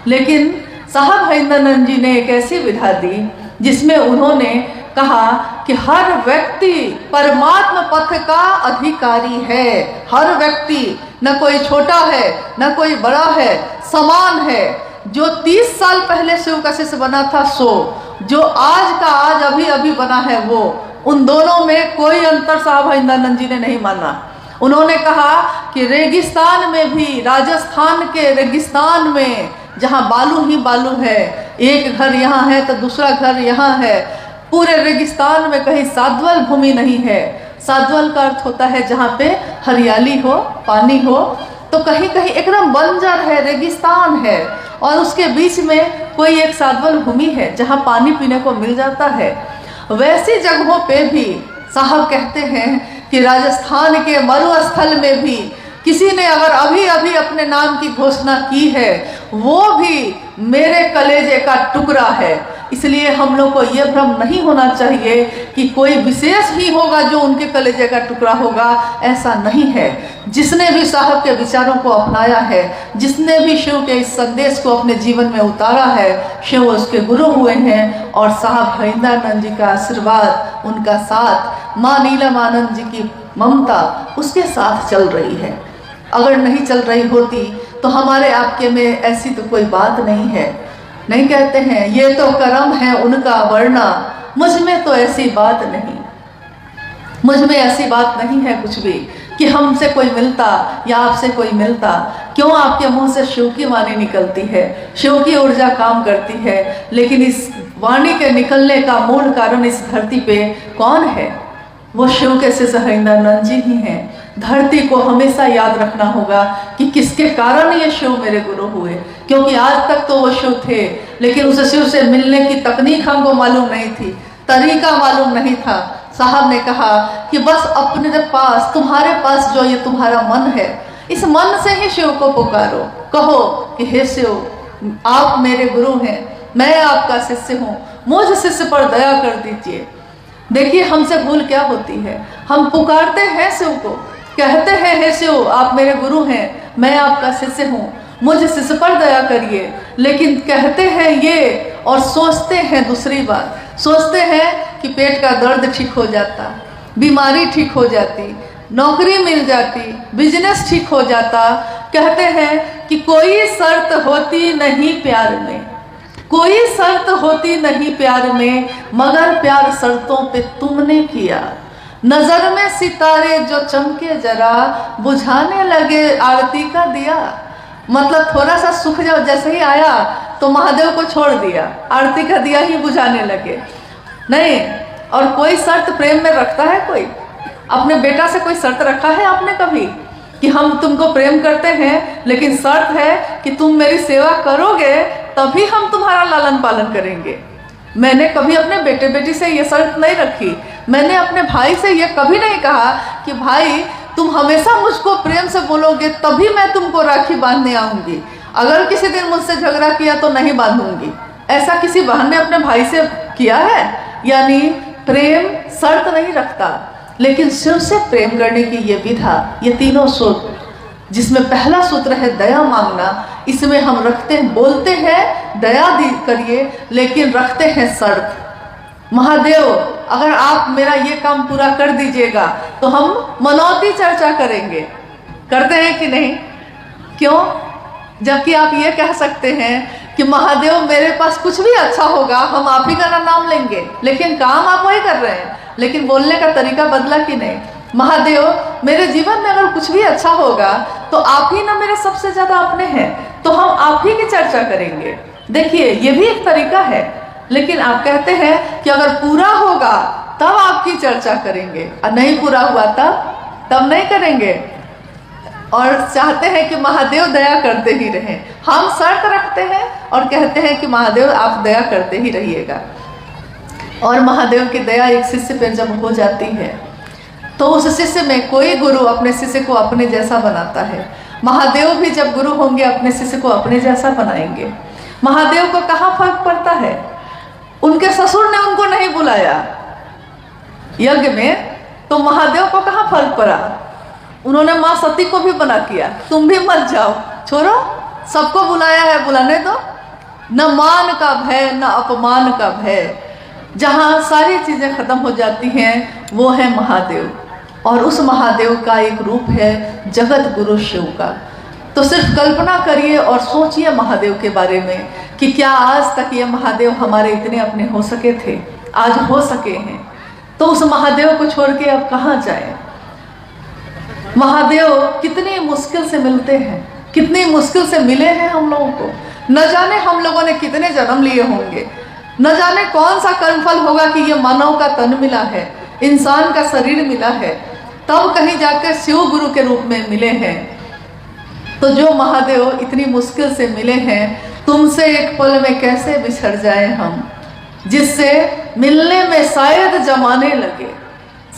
लेकिन साहब हरिंदरानंद जी ने एक ऐसी विधा दी जिसमें उन्होंने कहा कि हर व्यक्ति परमात्मा पथ का अधिकारी है। हर व्यक्ति, न कोई छोटा है न कोई बड़ा है, समान है। जो 30 साल पहले शिव का शिष्य बना था सो, जो आज का आज अभी अभी बना है वो, उन दोनों में कोई अंतर साहब हरिंदरानंद जी ने नहीं माना। उन्होंने कहा कि रेगिस्तान में भी, राजस्थान के रेगिस्तान में जहाँ बालू ही बालू है, एक घर यहाँ है तो दूसरा घर यहाँ है, पूरे रेगिस्तान में कहीं साध्वल भूमि नहीं है। साध्वल का अर्थ होता है जहाँ पे हरियाली हो, पानी हो, तो कहीं कहीं एकदम बंजर है, रेगिस्तान है, और उसके बीच में कोई एक साध्वल भूमि है जहाँ पानी पीने को मिल जाता है। वैसी जगहों पे भी साहब कहते हैं कि राजस्थान के मरुस्थल में भी किसी ने अगर अभी अभी अपने नाम की घोषणा की है, वो भी मेरे कलेजे का टुकड़ा है। इसलिए हम लोग को ये भ्रम नहीं होना चाहिए कि कोई विशेष ही होगा जो उनके कलेजे का टुकड़ा होगा, ऐसा नहीं है। जिसने भी साहब के विचारों को अपनाया है, जिसने भी शिव के इस संदेश को अपने जीवन में उतारा है, शिव उसके गुरु हुए हैं। और साहब हरिंदरानंद जी का आशीर्वाद, उनका साथ, माँ नीलमानंद जी की ममता उसके साथ चल रही है। अगर नहीं चल रही होती तो हमारे आपके में ऐसी तो कोई बात नहीं है। नहीं कहते हैं ये तो कर्म है उनका वरना, मुझ में तो ऐसी बात नहीं, मुझ में ऐसी बात नहीं है कुछ भी कि हमसे कोई मिलता या आपसे कोई मिलता। क्यों आपके मुंह से शिव की वाणी निकलती है, शिव की ऊर्जा काम करती है, लेकिन इस वाणी के निकलने का मूल कारण इस धरती पे कौन है? वो शिव के शिष्य हरिंदरानंद जी ही हैं। धरती को हमेशा याद रखना होगा कि किसके कारण ये शिव मेरे गुरु हुए, क्योंकि आज तक तो वो शिव थे, लेकिन उस शिव से मिलने की तकनीक हमको मालूम नहीं थी, तरीका मालूम नहीं था। साहब ने कहा कि बस अपने पास, तुम्हारे पास जो ये तुम्हारा मन है, इस मन से ही शिव को पुकारो। कहो कि हे शिव, आप मेरे गुरु हैं, मैं आपका शिष्य हूँ, मुझ शिष्य पर दया कर दीजिए। देखिए हमसे भूल क्या होती है, हम पुकारते हैं शिव को, कहते हैं हे शिव आप मेरे गुरु हैं, मैं आपका शिष्य हूँ, मुझ शिष्य पर दया करिए, लेकिन कहते हैं ये और सोचते हैं दूसरी बात। सोचते हैं कि पेट का दर्द ठीक हो जाता, बीमारी ठीक हो जाती, नौकरी मिल जाती, बिजनेस ठीक हो जाता। कहते हैं कि कोई शर्त होती नहीं प्यार में, कोई शर्त होती नहीं प्यार में, मगर प्यार शर्तों पे तुमने किया। नजर में सितारे जो चमके जरा, बुझाने लगे आरती का दिया। मतलब थोड़ा सा सुख जाओ जैसे ही आया तो महादेव को छोड़ दिया, आरती का दिया ही बुझाने लगे। नहीं, और कोई शर्त प्रेम में रखता है कोई? अपने बेटा से कोई शर्त रखा है आपने कभी कि हम तुमको प्रेम करते हैं, लेकिन शर्त है कि तुम मेरी सेवा करोगे तभी हम तुम्हारा लालन पालन करेंगे? मैंने कभी अपने बेटे बेटी से ये शर्त नहीं रखी। मैंने अपने भाई से ये कभी नहीं कहा कि भाई तुम हमेशा मुझको प्रेम से बोलोगे तभी मैं तुमको राखी बांधने आऊंगी, अगर किसी दिन मुझसे झगड़ा किया तो नहीं बांधूंगी। ऐसा किसी बहन ने अपने भाई से किया है? यानी प्रेम शर्त नहीं रखता, लेकिन शिव से प्रेम करने की ये विधा, ये तीनों सूत्र, जिसमें पहला सूत्र है दया मांगना, इसमें हम रखते हैं, बोलते हैं दया करिए, लेकिन रखते हैं शर्त। महादेव अगर आप मेरा ये काम पूरा कर दीजिएगा तो हम मनौती चर्चा करेंगे। करते हैं कि नहीं? क्यों? जबकि आप ये कह सकते हैं कि महादेव मेरे पास कुछ भी अच्छा होगा हम आप ही का नाम लेंगे, लेकिन काम आप वही कर रहे हैं, लेकिन बोलने का तरीका बदला कि नहीं? महादेव मेरे जीवन में अगर कुछ भी अच्छा होगा तो आप ही ना मेरे सबसे ज्यादा अपने हैं, तो हम आप ही की चर्चा करेंगे। देखिए ये भी एक तरीका है, लेकिन आप कहते हैं कि अगर पूरा होगा तब आपकी चर्चा करेंगे, और नहीं पूरा हुआ तब नहीं करेंगे। और चाहते हैं कि महादेव दया करते ही रहें। हम शर्त रखते हैं और कहते हैं कि महादेव आप दया करते ही रहिएगा। और महादेव की दया एक शिष्य पर जब हो जाती है तो उस शिष्य में कोई गुरु अपने शिष्य को अपने जैसा बनाता है। महादेव भी जब गुरु होंगे अपने शिष्य को अपने जैसा बनाएंगे। महादेव को कहाँ फर्क पड़ता है? उनके ससुर ने उनको नहीं बुलाया यज्ञ में, तो महादेव को कहाँ फर्क पड़ा? उन्होंने माँ सती को भी मना किया, तुम भी मत जाओ, छोड़ो, सबको बुलाया है, बुलाने दो। न मान का भय न अपमान का भय, जहाँ सारी चीजें खत्म हो जाती हैं वो है महादेव। और उस महादेव का एक रूप है जगत गुरु शिव का। तो सिर्फ कल्पना करिए और सोचिए महादेव के बारे में कि क्या आज तक ये महादेव हमारे इतने अपने हो सके थे, आज हो सके हैं। तो उस महादेव को छोड़ के अब कहाँ जाए? महादेव कितनी मुश्किल से मिलते हैं, कितनी मुश्किल से मिले हैं हम लोगों को। न जाने हम लोगों ने कितने जन्म लिए होंगे, न जाने कौन सा कर्मफल होगा कि ये मानव का तन मिला है, इंसान का शरीर मिला है, तब कहीं जाकर शिव गुरु के रूप में मिले हैं। तो जो महादेव इतनी मुश्किल से मिले हैं, तुमसे एक पल में कैसे बिछड़ जाए हम, जिससे मिलने में शायद जमाने लगे,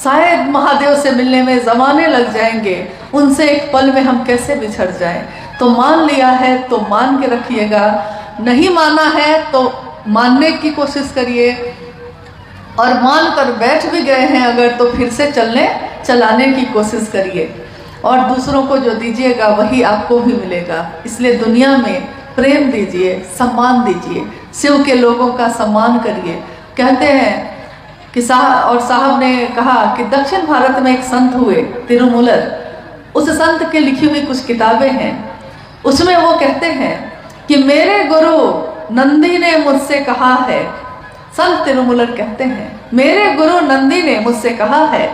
शायद महादेव से मिलने में जमाने लग जाएंगे, उनसे एक पल में हम कैसे बिछड़ जाएं। तो मान लिया है तो मान के रखिएगा, नहीं माना है तो मानने की कोशिश करिए, और मान कर बैठ भी गए हैं अगर तो फिर से चलाने की कोशिश करिए। और दूसरों को जो दीजिएगा वही आपको भी मिलेगा। इसलिए दुनिया में प्रेम दीजिए, सम्मान दीजिए, शिव के लोगों का सम्मान करिए। कहते हैं कि साहब ने कहा कि दक्षिण भारत में एक संत हुए तिरुमूलर, उस संत के लिखी हुई कुछ किताबें हैं, उसमें वो कहते हैं कि मेरे गुरु नंदी ने मुझसे कहा है, संत तिरुमूलर कहते हैं मेरे गुरु नंदी ने मुझसे कहा है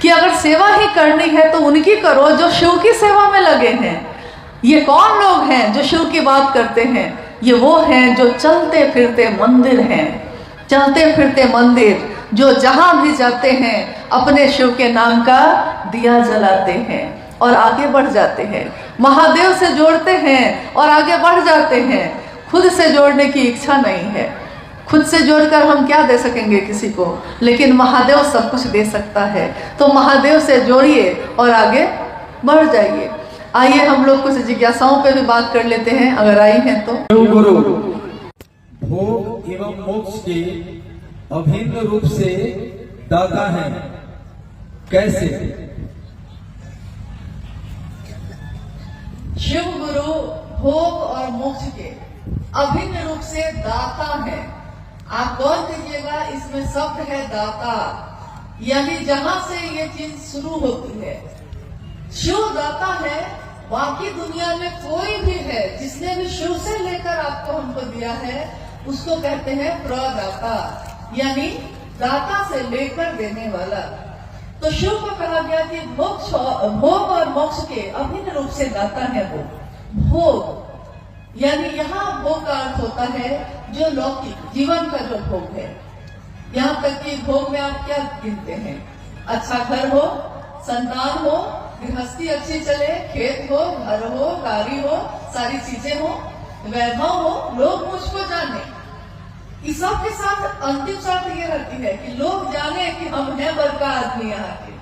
कि अगर सेवा ही करनी है तो उनकी करो जो शिव की सेवा में लगे हैं। ये कौन लोग हैं जो शिव की बात करते हैं? ये वो हैं जो चलते फिरते मंदिर हैं, चलते फिरते मंदिर, जो जहां भी जाते हैं अपने शिव के नाम का दिया जलाते हैं और आगे बढ़ जाते हैं, महादेव से जोड़ते हैं और आगे बढ़ जाते हैं। खुद से जोड़ने की इच्छा नहीं है, खुद से जोड़कर हम क्या दे सकेंगे किसी को, लेकिन महादेव सब कुछ दे सकता है। तो महादेव से जोड़िए और आगे बढ़ जाइए। आइए हम लोग कुछ जिज्ञासाओं पे भी बात कर लेते हैं, अगर आई हैं तो। गुरु भोग एवं मोक्ष के अभिन्न रूप से दाता है, कैसे? शिव गुरु भोग और मोक्ष के अभिन्न रूप से दाता है। आप गौर कीजिएगा, इसमें शब्द है दाता, यानी जहां से ये चीज शुरू होती है। शिव दाता है, बाकी दुनिया में कोई भी है जिसने भी शिव से लेकर आपको हमको दिया है उसको कहते हैं प्रदाता, यानी दाता से लेकर देने वाला। तो शिव को कहा गया कि भोग और मोक्ष के अभिन्न रूप से दाता है वो। भोग यानी यहाँ भोग का अर्थ होता है जो लौकिक जीवन का जो भोग है। यहाँ तक कि भोग में आप क्या गिनते हैं? अच्छा घर हो, संतान हो, गृहस्थी अच्छी चले, खेत हो, घर हो, गाड़ी हो, सारी चीजें हो, वैभव हो, लोग मुझको जाने। इस सब के साथ अंतिम शर्त ये रहती है कि लोग जाने कि हम हैं बड़का आदमी यहाँ के।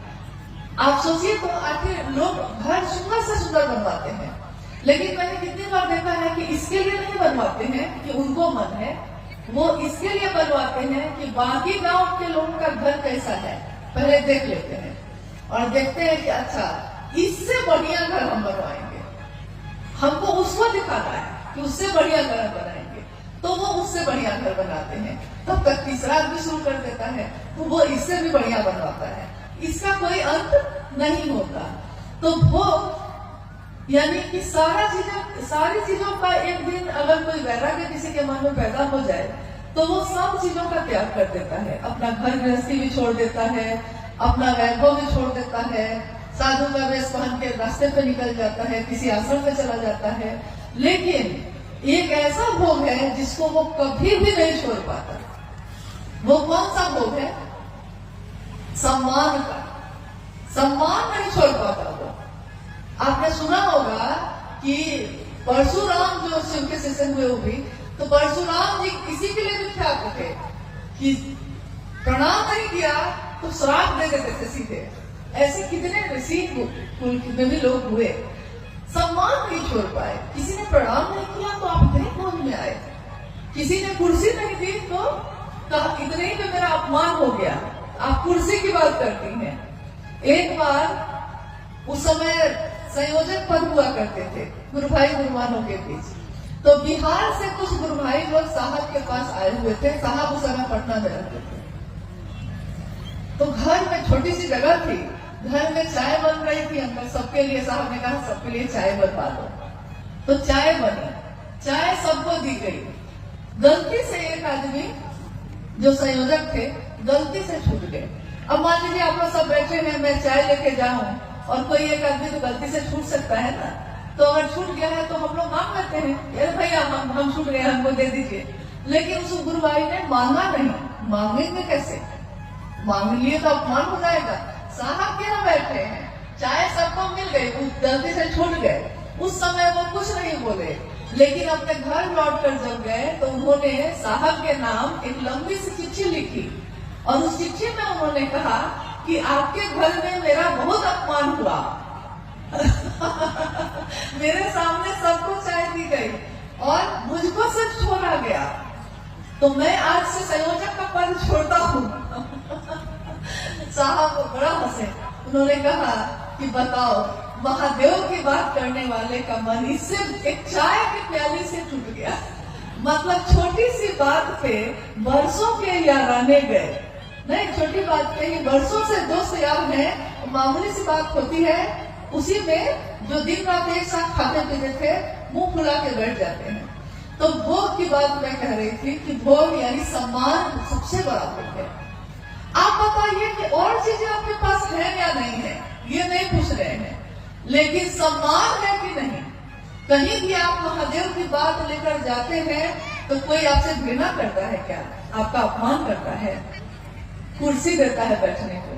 आप सोचिए तो आखिर लोग घर सुंदर से सुंदर बनवाते हैं, लेकिन मैंने कितनी बार देखा है कि इसके लिए नहीं बनवाते हैं कि उनको मन है, वो इसके लिए बनवाते हैं कि बाकी गांव के लोगों का घर कैसा है पहले देख लेते हैं और देखते हैं कि अच्छा इससे बढ़िया घर हम बनवाएंगे, हमको उसको दिखाना है कि उससे बढ़िया घर बनाएंगे, तो वो उससे बढ़िया घर बनाते हैं। तब तक तीसरा आदमी शुरू कर देता है तो वो इससे भी बढ़िया बनवाता है, इसका कोई अंत नहीं होता। तो वो यानी कि सारी चीजों का एक दिन अगर कोई वैराग्य किसी के मन में पैदा हो जाए तो वो सब चीजों का त्याग कर देता है, अपना घर गृहस्थी भी छोड़ देता है, अपना वैभव भी छोड़ देता है, साधु का वेश पहन के रास्ते पे निकल जाता है, किसी आश्रम पे चला जाता है। लेकिन एक ऐसा भोग है जिसको वो कभी भी नहीं छोड़ पाता। वो कौन सा भोग है? सम्मान का। सम्मान नहीं छोड़ पाता वो। आपने सुना होगा कि परशुराम जो शिव के शिष्य हुए वो भी, तो परशुराम जी किसी के लिए भी ख्याल थे कि प्रणाम नहीं किया तो श्राप दे देते थे सीधे, ऐसे कितने ऋषि कुल कितने भी लोग हुए, सम्मान नहीं छोड़ पाए। किसी ने प्रणाम नहीं किया तो आप इतने क्रोध में आए, किसी ने कुर्सी नहीं दी तो कहा इतने ही में मेरा अपमान हो गया। आप कुर्सी की बात करती हैं। एक बार उस समय संयोजक पद हुआ करते थे गुरु भाई गुरुमानों के बीच, तो बिहार से कुछ गुरु भाई लोग साहब के पास आए हुए थे। साहब उस समय पटना में रहते थे, तो घर में छोटी सी जगह थी, घर में चाय बन रही थी अंकल सबके लिए। साहब ने कहा सबके लिए चाय बनवा दो, तो चाय बनी, चाय सबको दी गई। गलती से एक आदमी जो संयोजक थे गलती से छूट गए। अब मान लीजिए आप लोग सब बैठे हैं, मैं चाय लेके जाऊं और कोई एक आदमी तो गलती से छूट सकता है ना, तो अगर छूट गया है तो हम लोग मांग लेते हैं, अरे भैया हम छूट गए, हमको दे दीजिए। लेकिन उस गुरु भाई ने मांगा नहीं। मांगेंगे कैसे? मांग लिए तो अपमान हो जाएगा। साहब के यहाँ बैठे हैं, चाय सबको मिल गई, गलती से छूट गए। उस समय वो कुछ नहीं बोले, लेकिन अपने घर लौट कर जब गए तो उन्होंने साहब के नाम एक लंबी सी चिट्ठी लिखी और उस चिट्ठी में उन्होंने कहा कि आपके घर में मेरा बहुत अपमान हुआ मेरे सामने सबको चाय दी गई और मुझको सिर्फ छोड़ा गया, तो मैं आज से संयोजक का पद छोड़ता हूँ साहब बड़ा हंसे। उन्होंने कहा कि बताओ, महादेव की बात करने वाले का मन इससे एक चाय की प्याली से टूट गया। मतलब छोटी सी बात पे बरसों के याराने गए। नहीं, छोटी बात पे ही बरसों से दोस्त यार हैं, मामूली सी बात होती है, उसी में जो दिन रात एक साथ खाते पीते थे मुंह फुला के बैठ जाते हैं। तो भोग की बात मैं कह रही थी कि भोग यानी सम्मान सबसे बड़ा भोग है। आप बताइए कि और चीजें आपके पास है या नहीं है, ये नहीं पूछ रहे हैं, लेकिन सम्मान है कि नहीं। कहीं भी आप महादेव की बात लेकर जाते हैं तो कोई आपसे घृणा करता है क्या? आपका अपमान करता है, कुर्सी देता है बैठने को।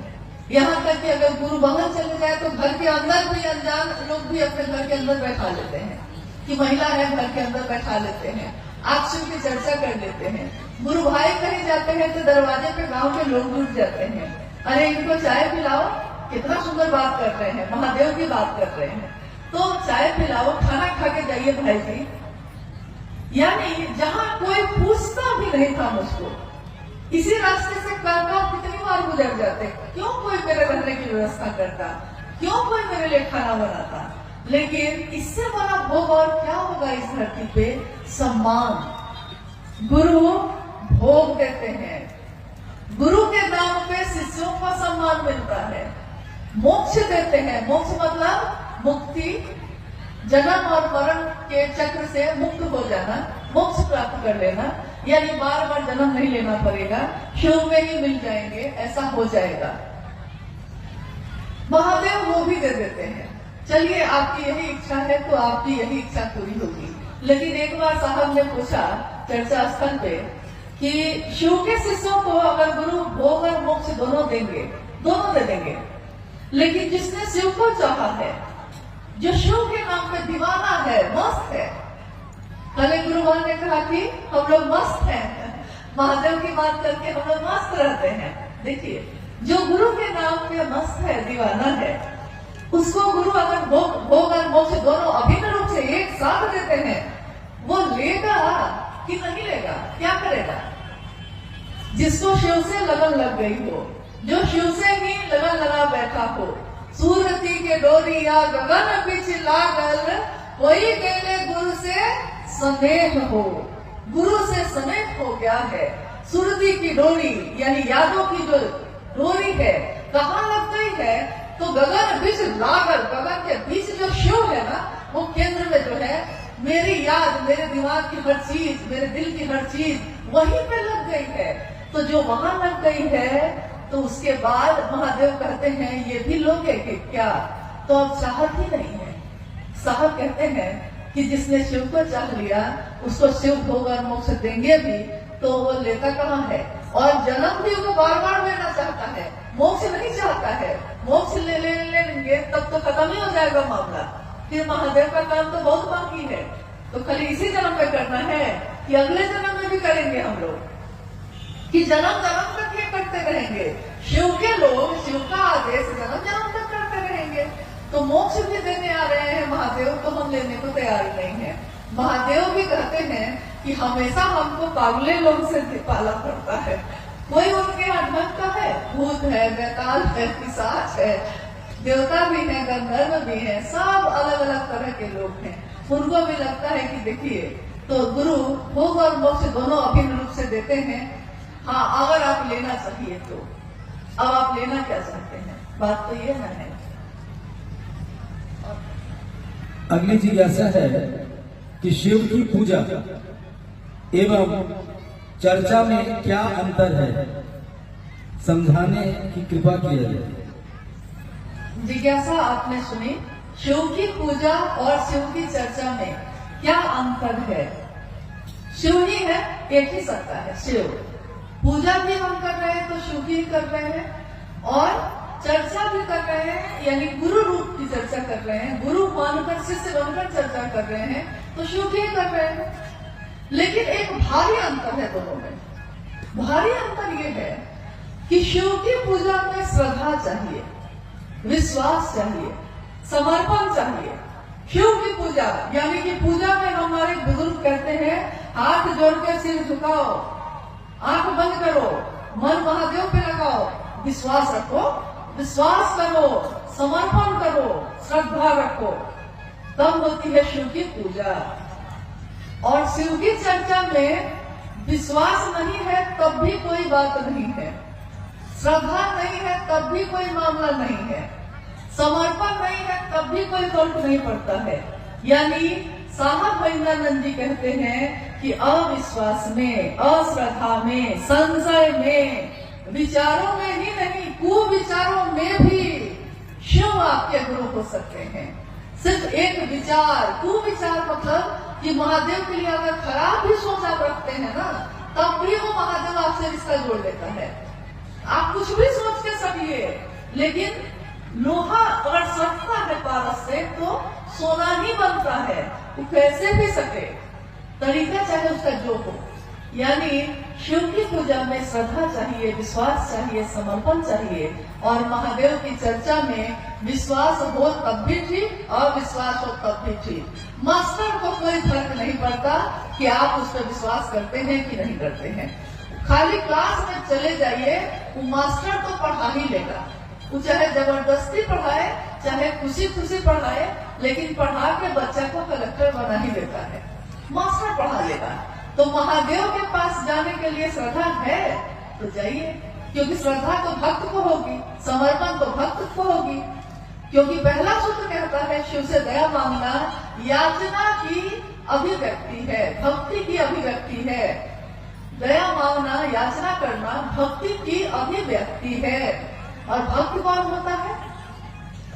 यहाँ तक कि अगर गुरु बाहर चले जाए तो घर के अंदर भी अनजान लोग भी अपने घर के अंदर बैठा लेते हैं कि महिला है, घर के अंदर बैठा लेते हैं, आपसे की चर्चा कर लेते हैं। गुरु भाई कहीं जाते हैं तो दरवाजे पे गांव के लोग जुट जाते हैं, अरे इनको चाय पिलाओ, कितना सुंदर बात कर रहे हैं, महादेव की बात कर रहे हैं, तो चाय पिलाओ, खाना खा के जाइए भाई जी। यानी जहाँ कोई पूछता भी नहीं था मुझको, इसी रास्ते से काका कितनी बार गुजर जाते, क्यों कोई मेरे रहने की व्यवस्था करता, क्यों कोई मेरे लिए खाना बनाता। लेकिन इससे बड़ा भोग और क्या होगा इस धरती पे? सम्मान। गुरु भोग देते हैं, गुरु के नाम पे शिष्यों का सम्मान मिलता है। मोक्ष देते हैं, मोक्ष मतलब मुक्ति, जन्म और मरण के चक्र से मुक्त हो जाना, मोक्ष प्राप्त कर लेना, यानी बार बार जन्म नहीं लेना पड़ेगा, शिव में ही मिल जाएंगे, ऐसा हो जाएगा। महादेव वो भी दे देते हैं। चलिए, आपकी यही इच्छा है तो आपकी यही इच्छा पूरी होगी। लेकिन एक बार साहब ने पूछा चर्चा स्थल पे कि शिव के शिष्यों को अगर गुरु भोग और मोक्ष दोनों देंगे, दोनों दे देंगे, लेकिन जिसने शिव को चाहा है, जो शिव के नाम पे दीवाना है, मस्त है। कल गुरुवार ने कहा कि हम लोग मस्त हैं, महादेव की बात करके हम लोग मस्त रहते हैं। देखिए, जो गुरु के नाम पे मस्त है, दीवाना है, उसको गुरु अगर भोग और मोक्ष दोनों अभिन्न रूप से एक साथ देते हैं, वो लेगा कि नहीं लेगा? क्या करेगा? जिसको शिव से लगन लग गई हो, जो शिव से ही लगन लगा बैठा हो, सूरती के डोरी या गगन बीच लागल, कोई गेले गुरु से स्नेह हो, गुरु से स्नेह हो गया है। सुरती की डोरी यानी यादों की जो डोरी है, कहाँ लग गई है? तो गगन बीच लागल, गगन के बीच जो शिव है ना, वो केंद्र में जो है, मेरी याद, मेरे दिमाग की हर चीज, मेरे दिल की हर चीज वहीं पे लग गई है। तो जो वहां लग गई है, तो उसके बाद महादेव कहते हैं ये भी लोगे कि क्या? तो अब चाहत ही नहीं है। साहब कहते हैं कि जिसने शिव को चाह लिया, उसको शिव भोग और मोक्ष देंगे भी, तो वो लेता कहाँ है? और जन्म भी वो बार बार लेना चाहता है, मोक्ष नहीं चाहता है। मोक्ष ले लेंगे तब तो खत्म ही हो जाएगा मामला, फिर महादेव का काम तो बहुत बाकी है। तो खाली इसी जन्म में करना है कि अगले जन्म में भी करेंगे हम लोग, कि जन्म जन्म तक ये करते रहेंगे? शिव के लोग, शिव का आदेश जन्म जन्म देने को तैयार नहीं है। महादेव भी कहते हैं कि हमेशा हमको पागले लोग से पाला पड़ता है। कोई उनके अधमन का है, भूत है, बैताल है, पिशाच है, देवता भी है, गंधर्व भी है, सब अलग अलग तरह के लोग हैं। उनको भी लगता है कि देखिए, तो गुरु भोग और मोक्ष दोनों अभिन्न रूप से देते हैं। हाँ, अगर आप लेना चाहिए तो अब आप लेना क्या चाहते हैं, बात तो ये है। अगली जिज्ञासा है कि शिव की पूजा एवं चर्चा में क्या अंतर है, समझाने की कृपा की जाए। जिज्ञासा आपने सुनी, शिव की पूजा और शिव की चर्चा में क्या अंतर है। शिव ही है, एक ही सत्ता है शिव। पूजा भी हम कर रहे हैं तो शिव की कर रहे हैं, और चर्चा भी कर रहे हैं, यानी गुरु रूप की चर्चा कर रहे हैं, गुरु मानकर शिष्य बनकर चर्चा कर रहे हैं तो शिव की कर रहे हैं। लेकिन एक भारी अंतर है दोनों में। भारी अंतर ये है कि शिव की पूजा में श्रद्धा चाहिए, विश्वास चाहिए, समर्पण चाहिए। शिव की पूजा यानी कि पूजा में हमारे बुजुर्ग कहते हैं, हाथ जोड़ के सिर झुकाओ, आंख बंद करो, मन महादेव पे लगाओ, विश्वास रखो, विश्वास करो, समर्पण करो, श्रद्धा रखो, तब होती है शिव की पूजा। और शिव की चर्चा में विश्वास नहीं है तब भी कोई बात नहीं है, श्रद्धा नहीं है तब भी कोई मामला नहीं है, समर्पण नहीं है तब भी कोई फर्क नहीं पड़ता है। यानी साहब वैद्यानंद जी कहते हैं कि अविश्वास में, अश्रद्धा में, संशय में, विचारों में ही नहीं, कुविचारों में भी शिव आपके गुरु हो सकते हैं। सिर्फ एक विचार, कुविचार मतलब कि महादेव के लिए अगर खराब भी सोच आप रखते हैं ना, तब भी वो महादेव आपसे रिश्ता जोड़ लेता है। आप कुछ भी सोच के सकिए, लेकिन लोहा अगर सटता है पारस से तो सोना ही बनता है, वो कैसे भी सके, तरीका चाहे उसका जो हो। यानी शिव की पूजा में श्रद्धा चाहिए, विश्वास चाहिए, समर्पण चाहिए, और महादेव की चर्चा में विश्वास हो तब भी ठीक, अविश्वास हो तब भी ठीक। मास्टर को कोई फर्क नहीं पड़ता कि आप उस पर विश्वास करते हैं कि नहीं करते हैं। खाली क्लास में चले जाइए, वो मास्टर तो पढ़ा ही लेगा, वो चाहे जबरदस्ती पढ़ाए, चाहे खुशी खुशी पढ़ाए, लेकिन पढ़ा के बच्चा को कलेक्टर बना ही देता है, मास्टर पढ़ा लेगा। तो महादेव के पास जाने के लिए श्रद्धा है तो जाइए, क्योंकि श्रद्धा तो भक्त को होगी, समर्पण तो भक्त को होगी। क्योंकि पहला सूत्र कहता है शिव से दया मांगना याचना की अभिव्यक्ति है, भक्ति की अभिव्यक्ति है। दया मांगना, याचना करना भक्ति की अभिव्यक्ति है। और भक्त कौन होता है?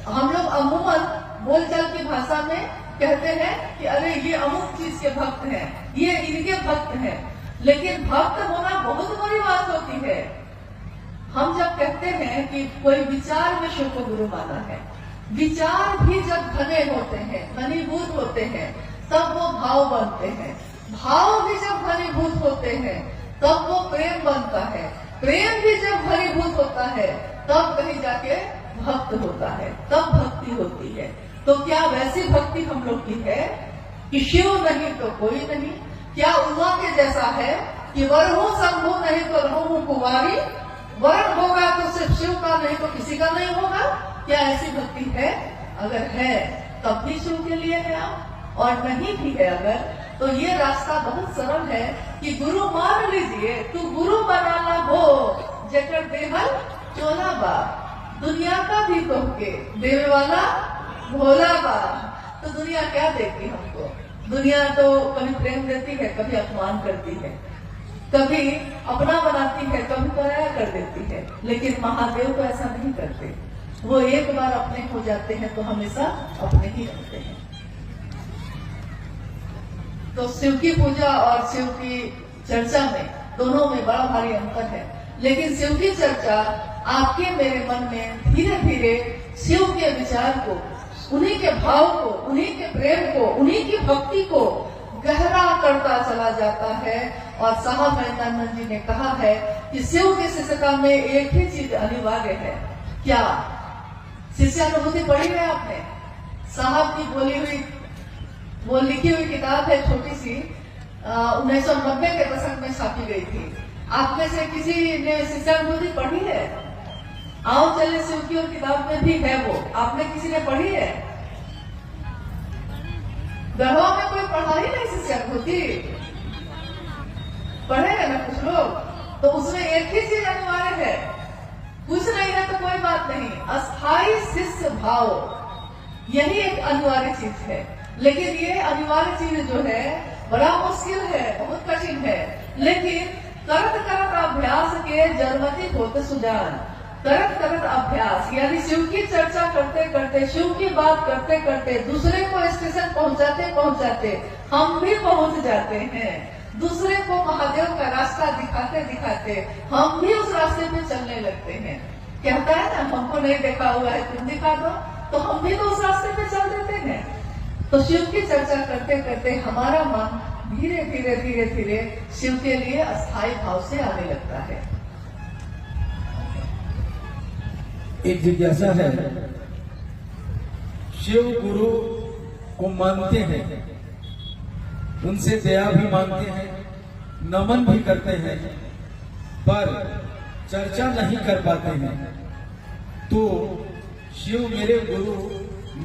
हम लोग अमूमन बोलचाल की भाषा में कहते हैं कि अरे ये अमुक चीज के भक्त हैं, ये इनके भक्त हैं, लेकिन भक्त होना बहुत बड़ी बात होती है। हम जब कहते हैं कि कोई विचार में शिव को गुरु माना है, विचार भी जब घने होते हैं, घनीभूत होते हैं, तब वो भाव बनते हैं। भाव भी जब घनीभूत होते हैं तब वो प्रेम बनता है, प्रेम भी जब घनीभूत होता है तब कहीं जाके भक्त होता है, तब भक्ति होती है। तो क्या वैसी भक्ति हम लोग की है कि शिव नहीं तो कोई नहीं? क्या उमा के जैसा है कि वर हूं शंभु नहीं तो रहूं कुंवारी, वर होगा तो सिर्फ शिव का नहीं तो किसी का नहीं होगा? क्या ऐसी भक्ति है? अगर है तब भी शिव के लिए है आप, और नहीं भी है अगर, तो ये रास्ता बहुत सरल है कि गुरु मान लीजिए, तू गुरु बनाना हो जकर देहल चोला बा, दुनिया का भी कह के देवे वाला भोला बा। तो दुनिया क्या देती हमको? दुनिया तो कभी प्रेम देती है, कभी अपमान करती है, कभी अपना बनाती है, कभी पराया कर देती है, लेकिन महादेव तो ऐसा नहीं करते। वो एक बार अपने हो जाते हैं तो हमेशा अपने ही रहते हैं। तो शिव की पूजा और शिव की चर्चा में, दोनों में बड़ा भारी अंतर है। लेकिन शिव की चर्चा आपके मेरे मन में धीरे धीरे शिव के विचार को, उन्हीं के भाव को, उन्हीं के प्रेम को, उन्हीं की भक्ति को गहरा करता चला जाता है। और साहब वैद्यानंद जी ने कहा है कि शिव की शिष्यता में एक ही चीज अनिवार्य है। क्या शिष्यानुभूति पढ़ी है आपने? साहब की बोली हुई वो लिखी हुई किताब है, छोटी सी, 1990 के दशक में छापी गई थी। आप में से किसी ने शिष्यानुभूति पढ़ी है? आओ चले शिव की और किताब में भी है वो, आपने किसी ने पढ़ी है? गढ़वा में कोई पढ़ा ही नहीं शिष्यानुभूति, पढ़ेगा ना कुछ लोग। तो उसमें एक ही चीज अनिवार्य है, कुछ नहीं है तो कोई बात नहीं, अस्थाई शिष्य भाव, यही एक अनिवार्य चीज है। लेकिन ये अनिवार्य चीज जो है बड़ा मुश्किल है, बहुत कठिन है। लेकिन करत करत अभ्यास के जरमति होते सुजान, करत करत अभ्यास, यानी शिव की चर्चा करते करते, शिव की बात करते करते, दूसरे को स्टेशन पहुंचाते पहुंचाते हम भी पहुंच जाते हैं। दूसरे को महादेव का रास्ता दिखाते दिखाते हम भी उस रास्ते पे चलने लगते हैं। कहता है ना, हमको नहीं देखा हुआ है तुम दिखा दो, तो हम भी तो उस रास्ते पे चल देते हैं। तो शिव की चर्चा करते करते हमारा मन धीरे धीरे धीरे धीरे शिव के लिए अस्थायी भाव से आने लगता है। एक जिज्ञासा है, शिव गुरु को मानते हैं, उनसे दया भी मांगते हैं, नमन भी करते हैं, पर चर्चा नहीं कर पाते हैं, तो शिव मेरे गुरु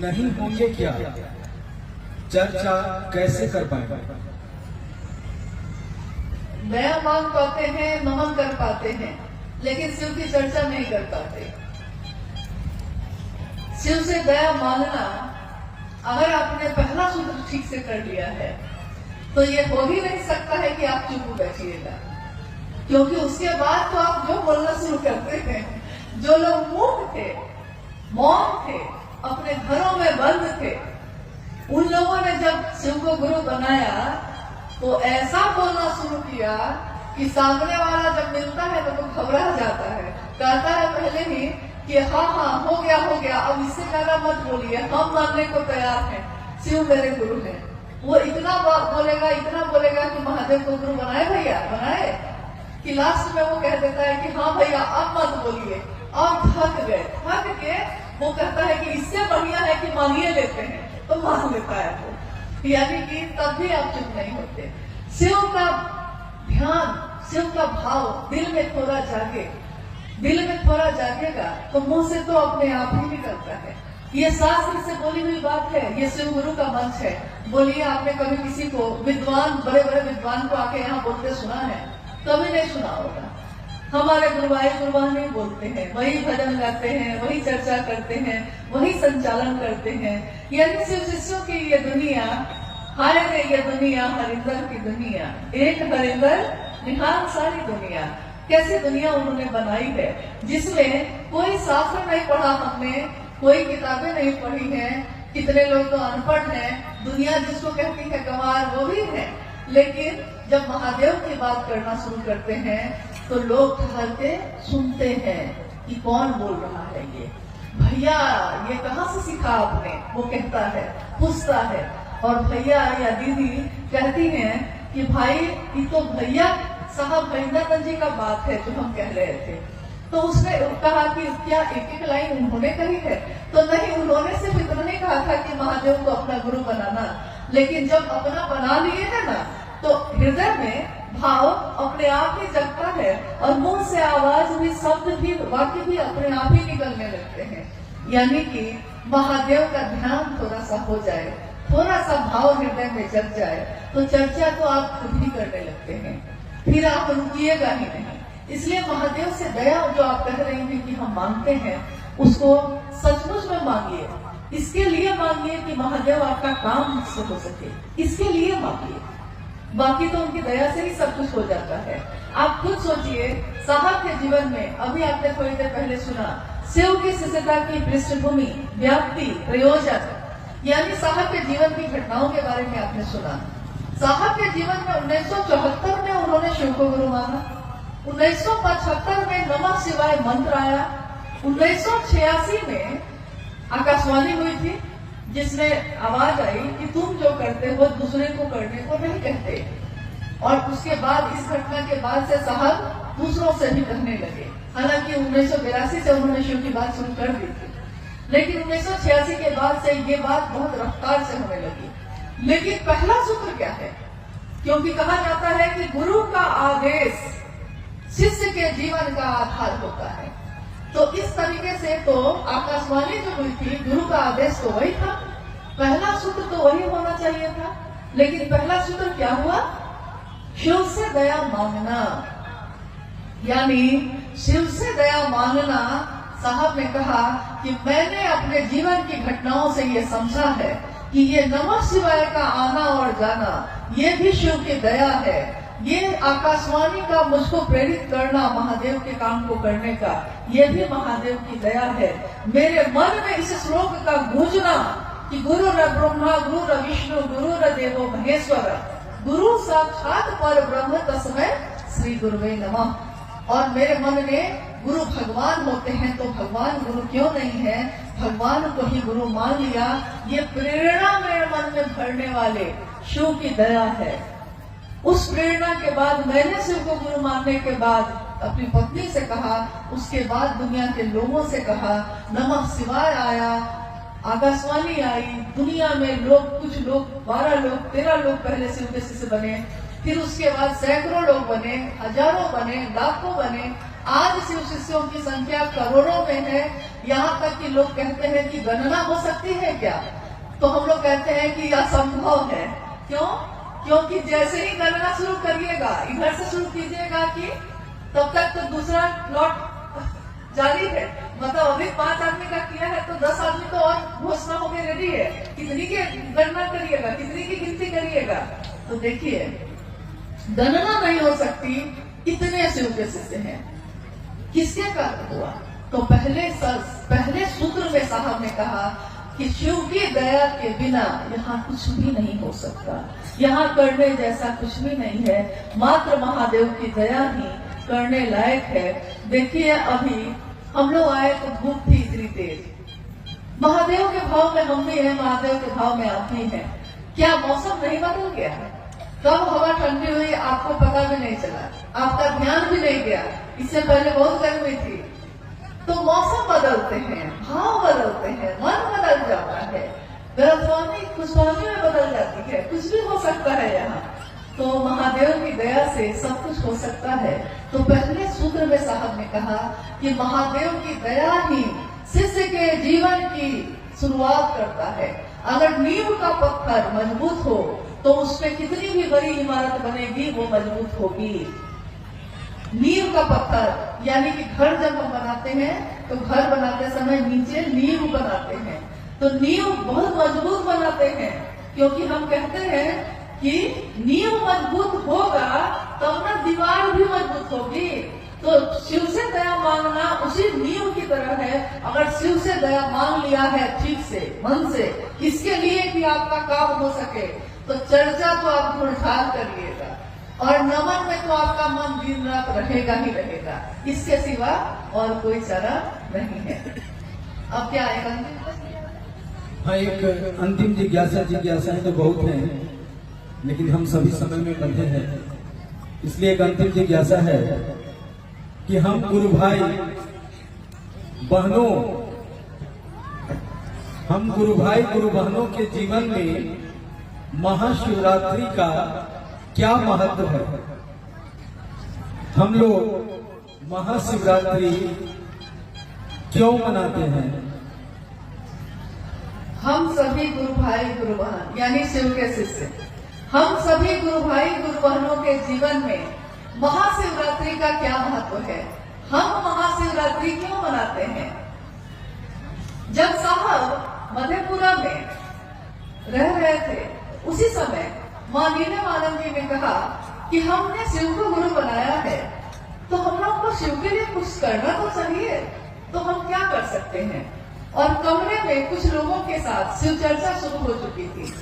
नहीं होंगे क्या? चर्चा कैसे कर पाएंगे? दया मांग पाते हैं, नमन कर पाते हैं, लेकिन शिव की चर्चा नहीं कर पाते। शिव से दया मांगना, अगर आपने पहला सूत्र ठीक से कर लिया है तो ये हो ही नहीं सकता है कि आप चुप बैठिएगा, क्योंकि उसके बाद तो आप जो बोलना शुरू करते हैं। जो लोग मूक थे, मौन थे, अपने घरों में बंद थे, उन लोगों ने जब शिव को गुरु बनाया तो ऐसा बोलना शुरू किया कि सामने वाला जब मिलता है तो घबरा जाता है, कहता है पहले ही कि हाँ हाँ हो गया, अब इससे ज्यादा मत बोलिए, हम मानने को तैयार हैं, शिव मेरे गुरु हैं। वो इतना बोलेगा कि महादेव को गुरु बनाए भैया, बनाए, कि लास्ट में वो कह देता है कि हाँ भैया अब मत बोलिए, अब थक के वो कहता है कि इससे बढ़िया है कि मांगिए लेते हैं, तो मान लेता है वो। यानी कि तब भी आप चुप नहीं होते। शिव का ध्यान, शिव का भाव दिल में थोड़ा जागे, दिल में थोड़ा जागेगा तो मुंह से तो अपने आप ही निकलता है। ये शास्त्र से बोली हुई बात है, ये शिव गुरु का मंच है। बोलिए, आपने कभी किसी को विद्वान, बड़े बड़े विद्वान को आके यहाँ बोलते सुना है? कभी नहीं सुना होगा। हमारे गुरुवान नहीं बोलते हैं, वही भजन गाते हैं, वही चर्चा करते हैं, वही संचालन करते हैं। यानी शिव शिष्यों की ये दुनिया, हाय रे ये दुनिया, हरिंदर की दुनिया, एक हरिंदर निहाल सारी दुनिया। कैसी दुनिया उन्होंने बनाई है, जिसमें कोई शास्त्र नहीं पढ़ा हमने, कोई किताबें नहीं पढ़ी हैं। कितने लोग तो अनपढ़ हैं, दुनिया जिसको कहती है गंवार वो भी है। लेकिन जब महादेव की बात करना शुरू करते हैं तो लोग ठहर के सुनते हैं कि कौन बोल रहा है ये, भैया ये कहाँ से सीखा आपने, वो कहता है, पूछता है। और भैया या दीदी कहती हैं कि भाई ये तो भैया साहब वृंदावन जी का बात है जो हम कह रहे थे। तो उसने कहा कि क्या एक एक लाइन उन्होंने कही है? तो नहीं, उन्होंने सिर्फ इतना नहीं कहा था कि महादेव को अपना गुरु बनाना, लेकिन जब अपना बना लिए है ना तो हृदय में भाव अपने आप ही जगता है और मुंह से आवाज भी, शब्द भी, वाक्य भी अपने आप ही निकलने लगते हैं। यानी कि महादेव का ध्यान थोड़ा सा हो जाए, थोड़ा सा भाव हृदय में जग जाए तो चर्चा तो आप खुद ही करने लगते हैं, फिर आप रुकिएगा ही नहीं। इसलिए महादेव से दया जो आप कह रही हैं कि हम मांगते हैं, उसको सचमुच में मांगिए। इसके लिए मांगिए कि महादेव आपका काम मुझसे हो सके, इसके लिए मांगिए। बाकी तो उनकी दया से ही सब कुछ हो जाता है। आप खुद सोचिए, साहब के जीवन में, अभी आपने थोड़ी देर पहले सुना, शिव की शिष्यता की पृष्ठभूमि, व्याप्ति, प्रयोजन, यानी साहब के जीवन की घटनाओं के बारे में आपने सुना। साहब के जीवन में 1974 में उन्होंने शिव को गुरु माना, 1975 में नमः शिवाय मंत्र आया, 1986 में आकाशवाणी हुई थी जिसमें आवाज आई कि तुम जो करते हो दूसरे को करने को नहीं कहते। और उसके बाद, इस घटना के बाद से साहब दूसरों से भी कहने लगे। हालांकि 1982 से उन्होंने शिव की बात शुरू कर दी थी, लेकिन 1986 के बाद से ये बात बहुत रफ्तार से होने लगी। लेकिन पहला सूत्र क्या है? क्योंकि कहा जाता है कि गुरु का आदेश शिष्य के जीवन का आधार होता है। तो इस तरीके से तो आकाशवाणी जो हुई थी, गुरु का आदेश तो वही था, पहला सूत्र तो वही होना चाहिए था। लेकिन पहला सूत्र क्या हुआ? शिव से दया मांगना। यानी शिव से दया मांगना, साहब ने कहा कि मैंने अपने जीवन की घटनाओं से ये समझा है कि ये नमः शिवाय का आना और जाना ये भी शिव की दया है। ये आकाशवाणी का मुझको प्रेरित करना महादेव के काम को करने का, ये भी महादेव की दया है। मेरे मन में इस श्लोक का गूंजना कि गुरु र ब्रह्मा गुरु र विष्णु गुरु र देवो महेश्वर, गुरु साक्षात पर ब्रह्म तस्मै श्री गुरुवे नमः। और मेरे मन में गुरु भगवान होते हैं तो भगवान गुरु क्यों नहीं है, भगवान को ही गुरु मान लिया। ये प्रेरणा मेरे मन में भरने वाले शिव की दया है। उस प्रेरणा के बाद मैंने शिव को गुरु मानने के बाद अपनी पत्नी से कहा, उसके बाद दुनिया के लोगों से कहा, नमः शिवाय आया, आकाशवाणी आई, दुनिया में लोग, कुछ लोग 12 लोग 13 लोग पहले शिव के शिष्य बने, फिर उसके बाद सैकड़ों लोग बने, हजारों बने, लाखों बने। आज शिव शिष्यों की संख्या करोड़ों में है। यहाँ तक कि लोग कहते हैं कि गणना हो सकती है क्या? तो हम लोग कहते हैं कि यह संभव है। क्यों? क्योंकि जैसे ही गणना शुरू करिएगा, इधर से शुरू कीजिएगा कि तब तक तो दूसरा प्लॉट जारी है। मतलब अभी 5 आदमी का किया है तो 10 आदमी तो और घोषणा होकर रेडी है। कितनी की गणना करिएगा, कितनी की गिनती करिएगा? तो देखिए, गणना नहीं हो सकती, इतने शिव के शिष्य हैं। किसके कारण हुआ? तो पहले सूत्र में साहब ने कहा कि शिव की दया के बिना यहाँ कुछ भी नहीं हो सकता, यहाँ करने जैसा कुछ भी नहीं है। मात्र महादेव की दया ही करने लायक है। देखिए, अभी हम लोग आए तो धूप थी इतनी तेज, महादेव के भाव में हम भी हैं, महादेव के भाव में आप भी हैं। क्या मौसम नहीं बदल गया? कब हवा ठंडी हुई आपको पता भी नहीं चला, आपका ध्यान भी नहीं गया। इससे पहले बहुत गर्मी थी। तो मौसम बदलते हैं, भाव बदलते हैं, मन बदल जाता है, गलतफहमी खुशफहमी में बदल जाती है, कुछ भी हो सकता है यहाँ। तो महादेव की दया से सब कुछ हो सकता है। तो पहले सूत्र में साहब ने कहा कि महादेव की दया ही शिष्य के जीवन की शुरुआत करता है। अगर नींव का पत्थर मजबूत हो तो उसमें कितनी भी बड़ी इमारत बनेगी वो मजबूत होगी। नींव का पत्थर यानी कि घर जब हम बनाते हैं तो घर बनाते समय नीचे नींव बनाते हैं, तो नींव बहुत मजबूत बनाते हैं, क्योंकि हम कहते हैं कि नींव मजबूत होगा तब ना दीवार भी मजबूत होगी। तो शिव से दया मांगना उसी नींव की तरह है। अगर शिव से दया मांग लिया है ठीक से, मन से, इसके लिए कि आपका काम हो सके, तो चर्चा तो आप ढूंढाड़ करिएगा और नमन में तो आपका मन दिन रात रहेगा ही रहेगा। इसके सिवा और कोई चारा नहीं है। अब क्या आएगा? हाँ, एक अंतिम जिज्ञासाएं तो बहुत हैं, लेकिन हम सभी समय में बंधे हैं, इसलिए एक अंतिम जिज्ञासा है कि हम गुरु भाई बहनों, हम गुरु भाई गुरु बहनों के जीवन में महाशिवरात्रि का क्या महत्व है? हम लोग महाशिवरात्रि क्यों मनाते हैं? हम सभी गुरु भाई गुरु बहन यानी शिव के शिष्य, हम सभी गुरु भाई गुरु बहनों के जीवन में महाशिवरात्रि का क्या महत्व है? हम महाशिवरात्रि क्यों मनाते हैं? जब साहब मधेपुरा में रह रहे थे उसी समय मां नीलम जी ने कहा कि हमने शिव को गुरु बनाया है, तो हम लोग को शिव के लिए कुछ करना तो चाहिए, तो हम क्या कर सकते हैं? और कमरे में कुछ लोगों के साथ शिव चर्चा शुरू हो चुकी थी।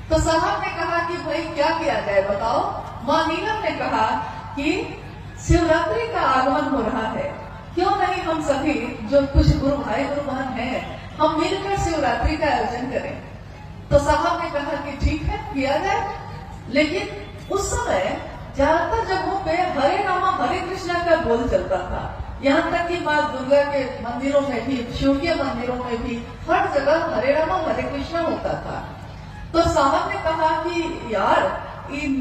तो साहब ने कहा कि भाई क्या किया जाए बताओ। मां नीलम ने कहा कि शिवरात्रि का आगमन हो रहा है, क्यों नहीं हम सभी जो कुछ गुरु भाई गुरु बहन हैं, हम मिलकर शिवरात्रि का आयोजन करें। तो साहब ने कहा कि ठीक है, किया जाए। लेकिन उस समय ज्यादातर जगहों पे हरे रामा हरे कृष्णा का बोल चलता था। यहाँ तक कि माँ दुर्गा के मंदिरों में भी, शिव के मंदिरों में भी हर जगह हरे रामा हरे कृष्णा होता था। तो साहब ने कहा कि यार इन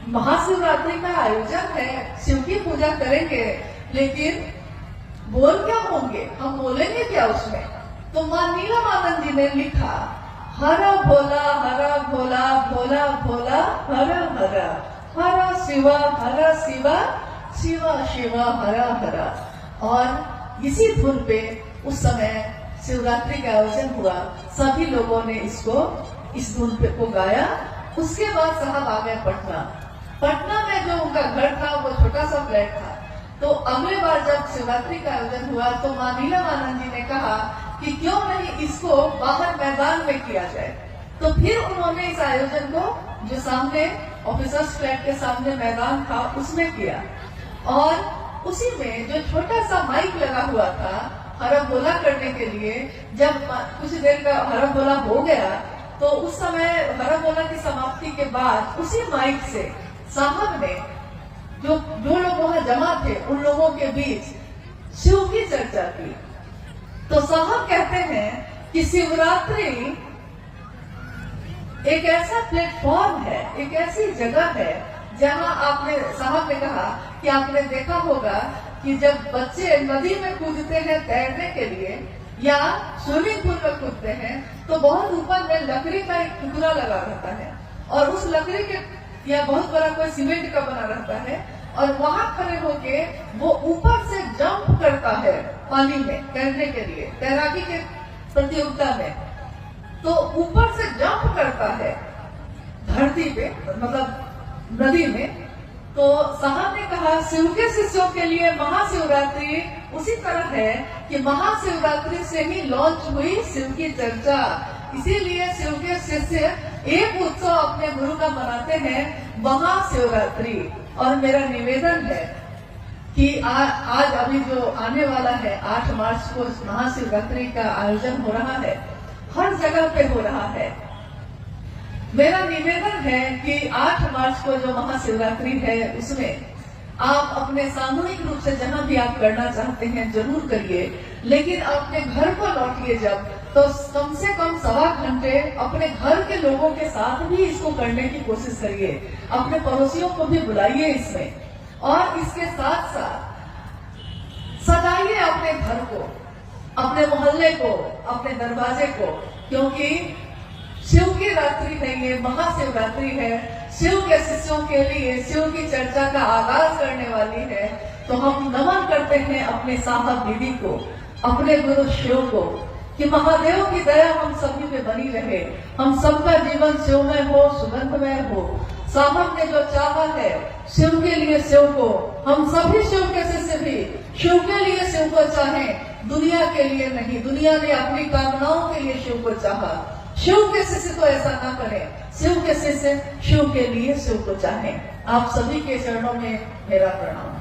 महाशिवरात्रि का आयोजन है, शिव की पूजा करेंगे, लेकिन बोल क्या होंगे, हम बोलेंगे क्या उसमें? तो मां नीलमानंद जी ने लिखा, हर भोला भोला भोला हर हर, हर शिवा शिवा शिवा हर हर। और इसी धुन पे उस समय शिवरात्रि का आयोजन हुआ, सभी लोगों ने इस धुन पे को गाया। उसके बाद साहब आ गए पटना में जो उनका घर था वो छोटा सा फ्लैट था। तो अगले बार जब शिवरात्रि का आयोजन हुआ तो मां नीलमानंद जी ने कहा कि क्यों नहीं इसको बाहर मैदान में किया जाए। तो फिर उन्होंने इस आयोजन को जो सामने ऑफिसर्स फ्लैट के सामने मैदान था उसमें किया, और उसी में जो छोटा सा माइक लगा हुआ था हरम बोला करने के लिए, जब कुछ देर का हरम बोला हो गया तो उस समय हरम बोला की समाप्ति के बाद उसी माइक से साहब ने जो लोग वहां जमा थे उन लोगों के बीच शिव की चर्चा की। तो साहब कहते हैं कि शिवरात्रि एक ऐसा प्लेटफॉर्म है, एक ऐसी जगह है जहां साहब ने कहा कि आपने देखा होगा कि जब बच्चे नदी में कूदते हैं तैरने के लिए या स्विमिंग पूल में कूदते हैं तो बहुत ऊपर में लकड़ी का एक टुकड़ा लगा रहता है, और उस लकड़ी के या बहुत बड़ा कोई सीमेंट का बना रहता है, और वहां खड़े होके वो ऊपर से जंप करता है पानी में तैरने के लिए, तैराकी के प्रतियोगिता में। तो ऊपर से जंप करता है धरती पे, मतलब नदी में। तो साहब ने कहा शिव के शिष्यों के लिए महाशिवरात्रि उसी तरह है कि महाशिवरात्रि से ही लॉन्च हुई शिव की चर्चा। इसीलिए शिव के शिष्य एक उत्सव अपने गुरु का मनाते हैं, महाशिवरात्रि। और मेरा निवेदन है कि आज अभी जो आने वाला है 8 मार्च को महाशिवरात्रि का आयोजन हो रहा है, हर जगह पे हो रहा है। मेरा निवेदन है कि 8 मार्च को जो महाशिवरात्रि है उसमें आप अपने सामूहिक रूप से जहां भी आप करना चाहते हैं जरूर करिए, लेकिन अपने घर को लौटिए जब, तो कम से कम 1.25 घंटे अपने घर के लोगों के साथ भी इसको करने की कोशिश करिए। अपने पड़ोसियों को भी बुलाइए इसमें, और इसके साथ साथ सजाइए अपने घर को, अपने मोहल्ले को, अपने दरवाजे को, क्योंकि शिव की रात्रि है, ये महाशिवरात्रि है, शिव के शिष्यों के लिए शिव की चर्चा का आगाज करने वाली है। तो हम नमन करते हैं अपने साहब दीदी को, अपने गुरु शिव को, कि महादेव की दया हम सभी पे बनी रहे, हम सबका जीवन शिवमय हो, सुगंधमय हो। साहब ने जो चाहा है शिव के लिए शिव को, हम सभी शिव के शिष्य भी शिव के लिए शिव को चाहें, दुनिया के लिए नहीं। दुनिया ने अपनी कामनाओं के लिए शिव को चाहा, शिव के शिष्य तो ऐसा ना करें, शिव के शिष्य शिव के लिए शिव को चाहें। आप सभी के चरणों में मेरा प्रणाम।